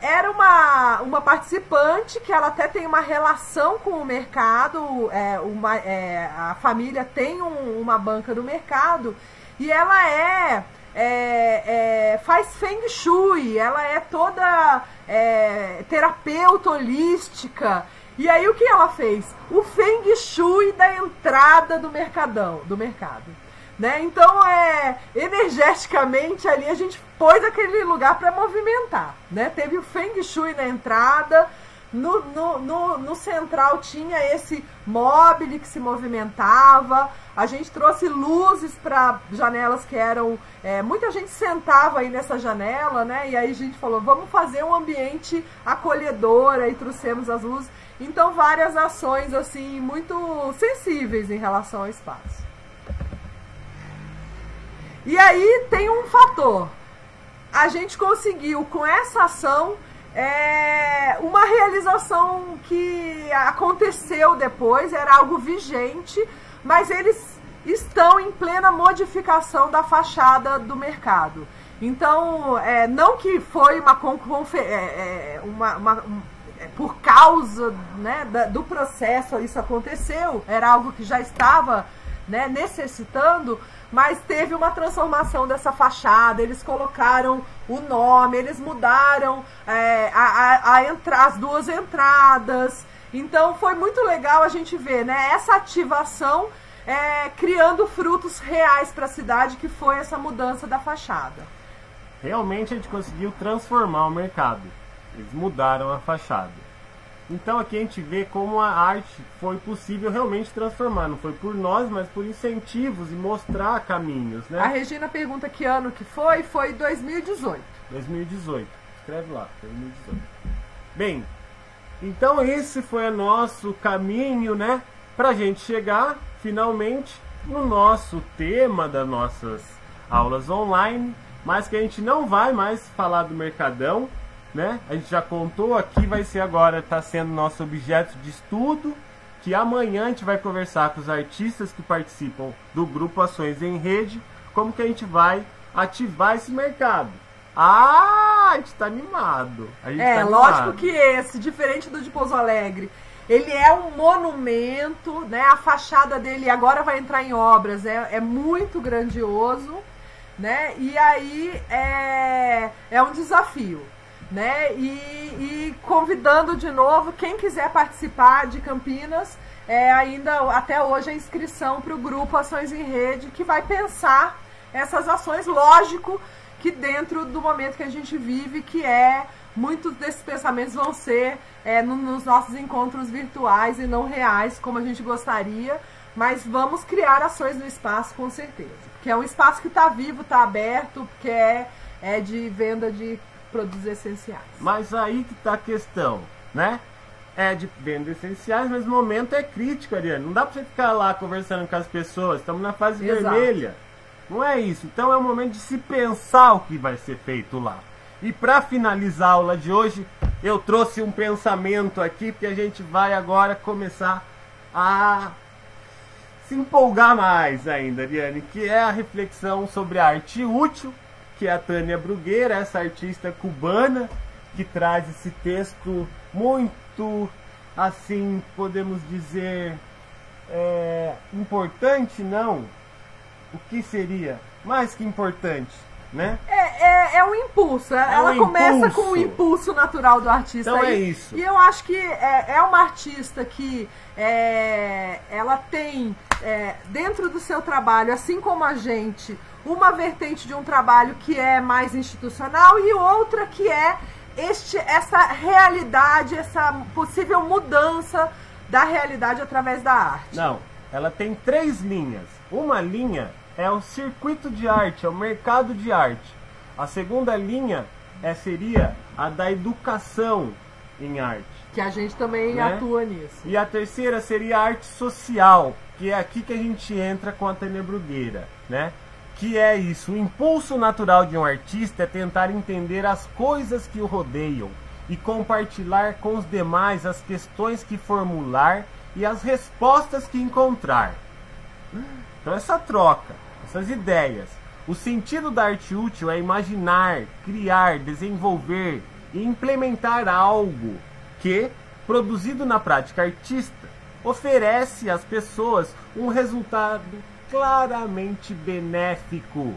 era uma participante que ela até tem uma relação com o mercado, a família tem uma banca no mercado, e ela faz Feng Shui, ela é toda terapeuta holística. E aí o que ela fez? O Feng Shui da entrada do mercado. Né? Então, energeticamente ali a gente pôs aquele lugar para movimentar, né? Teve o Feng Shui na entrada, no central tinha esse móvel que se movimentava, a gente trouxe luzes para janelas que eram... muita gente sentava aí nessa janela, né? E aí a gente falou, vamos fazer um ambiente acolhedor, aí trouxemos as luzes. Então, várias ações assim muito sensíveis em relação ao espaço. E aí tem um fator, a gente conseguiu com essa ação uma realização que aconteceu depois, era algo vigente, mas eles estão em plena modificação da fachada do mercado. Então, não que foi por causa, né, do processo isso aconteceu, era algo que já estava, né, necessitando, mas teve uma transformação dessa fachada, eles colocaram o nome, eles mudaram as duas entradas. Então foi muito legal a gente ver, né, essa ativação criando frutos reais para a cidade, que foi essa mudança da fachada. Realmente a gente conseguiu transformar o mercado, eles mudaram a fachada. Então aqui a gente vê como a arte foi possível realmente transformar. Não foi por nós, mas por incentivos e mostrar caminhos, né? A Regina pergunta que ano que foi. Foi 2018. 2018. Escreve lá, 2018. Bem, então esse foi o nosso caminho, né? para a gente chegar finalmente no nosso tema das nossas aulas online, mas que a gente não vai mais falar do Mercadão, né? A gente já contou aqui, vai ser agora, está sendo nosso objeto de estudo, que amanhã a gente vai conversar com os artistas que participam do grupo Ações em Rede, como que a gente vai ativar esse mercado. Ah, a gente tá animado. Lógico que esse, diferente do de Pouso Alegre, ele é um monumento, né? A fachada dele agora vai entrar em obras, é muito grandioso, né? E aí é um desafio, né? E convidando de novo, quem quiser participar de Campinas, ainda até hoje a inscrição para o grupo Ações em Rede, que vai pensar essas ações, lógico, que dentro do momento que a gente vive, que muitos desses pensamentos vão ser nos nossos encontros virtuais e não reais, como a gente gostaria, mas vamos criar ações no espaço com certeza, porque é um espaço que está vivo, está aberto, porque é de venda de produtos essenciais. Mas aí que está a questão, né? É de venda essenciais, mas o momento é crítico, Ariane. Não dá para você ficar lá conversando com as pessoas, estamos na fase vermelha. Não é isso. Então é o momento de se pensar o que vai ser feito lá. E para finalizar a aula de hoje, eu trouxe um pensamento aqui, porque a gente vai agora começar a se empolgar mais ainda, Ariane, que é a reflexão sobre a arte útil, que é a Tânia Bruguera, essa artista cubana, que traz esse texto muito, assim, podemos dizer, importante, não? O que seria mais que importante, né? É um impulso. Ela começa com o impulso natural do artista. Então é isso. E eu acho que é uma artista que ela tem dentro do seu trabalho, assim como a gente, uma vertente de um trabalho que é mais institucional e outra que essa realidade, essa possível mudança da realidade através da arte. Não, ela tem 3 linhas. Uma linha é o circuito de arte, é o mercado de arte. A segunda linha seria a da educação em arte, que a gente também atua nisso. E a terceira seria a arte social, que é aqui que a gente entra com a Tânia Bruguera, né? Que é isso, o impulso natural de um artista é tentar entender as coisas que o rodeiam e compartilhar com os demais as questões que formular e as respostas que encontrar. Então essa troca, essas ideias. O sentido da arte útil é imaginar, criar, desenvolver e implementar algo que, produzido na prática artista, oferece às pessoas um resultado claramente benéfico.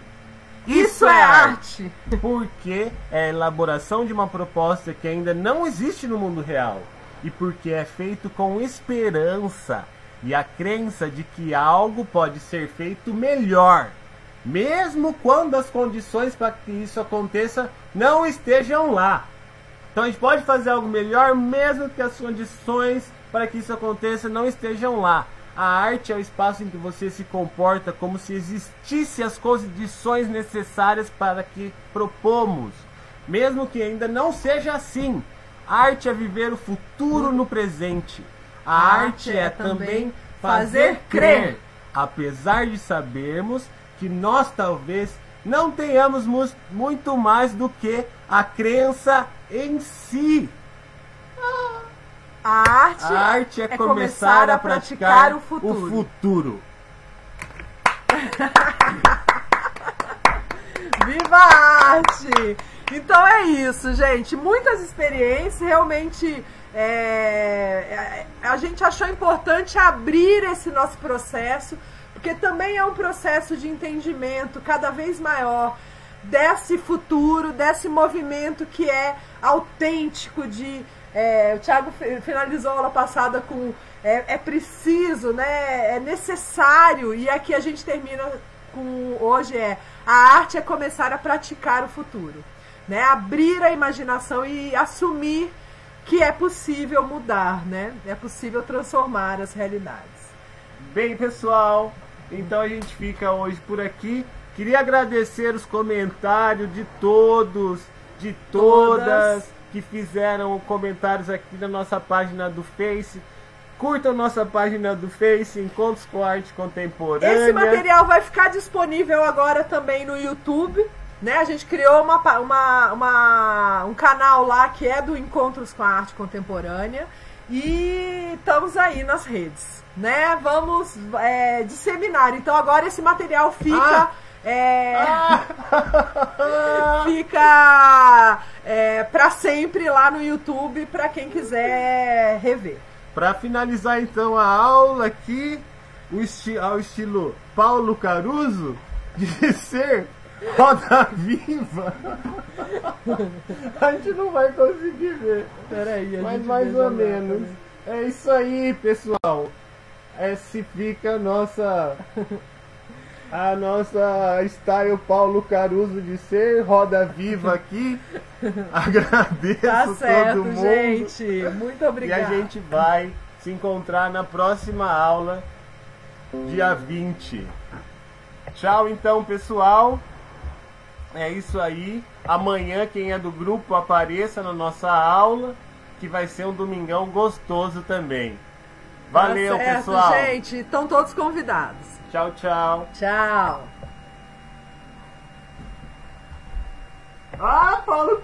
Isso é arte! Porque é a elaboração de uma proposta que ainda não existe no mundo real. E porque é feito com esperança e a crença de que algo pode ser feito melhor, mesmo quando as condições para que isso aconteça não estejam lá. Então a gente pode fazer algo melhor mesmo que as condições para que isso aconteça não estejam lá. A arte é o espaço em que você se comporta como se existissem as condições necessárias para que propomos, mesmo que ainda não seja assim. A arte é viver o futuro no presente. A arte é também fazer crer, apesar de sabermos que nós talvez não tenhamos muito mais do que a crença em si. A arte é começar a praticar o futuro. Viva a arte! Então é isso, gente. Muitas experiências, realmente a gente achou importante abrir esse nosso processo, porque também é um processo de entendimento cada vez maior desse futuro, desse movimento que é autêntico de... o Thiago finalizou a aula passada com é preciso, né? É necessário, e aqui a gente termina com hoje a arte é começar a praticar o futuro, né? Abrir a imaginação e assumir que é possível mudar, né? É possível transformar as realidades. Bem, pessoal, então a gente fica hoje por aqui. Queria agradecer os comentários de todos, de todas que fizeram comentários aqui na nossa página do Face. Curtam nossa página do Face, Encontros com Arte Contemporânea. Esse material vai ficar disponível agora também no YouTube, né? A gente criou um canal lá que é do Encontros com a Arte Contemporânea e estamos aí nas redes, né? Vamos disseminar. Então agora esse material fica... fica para sempre lá no YouTube para quem quiser rever. Para finalizar então a aula aqui, ao estilo Paulo Caruso, de ser Roda Viva. A gente não vai conseguir ver. Peraí, mas mais ou menos. É isso aí, pessoal. Esse fica a nossa style Paulo Caruso de ser Roda Viva aqui. Agradeço tá certo, todo mundo. Gente, muito obrigada. E a gente vai se encontrar na próxima aula, dia 20. Tchau então, pessoal. É isso aí. Amanhã, quem é do grupo, apareça na nossa aula, que vai ser um domingão gostoso também. Valeu, tá certo, pessoal. Gente, estão todos convidados. Tchau, tchau. Tchau. Paulo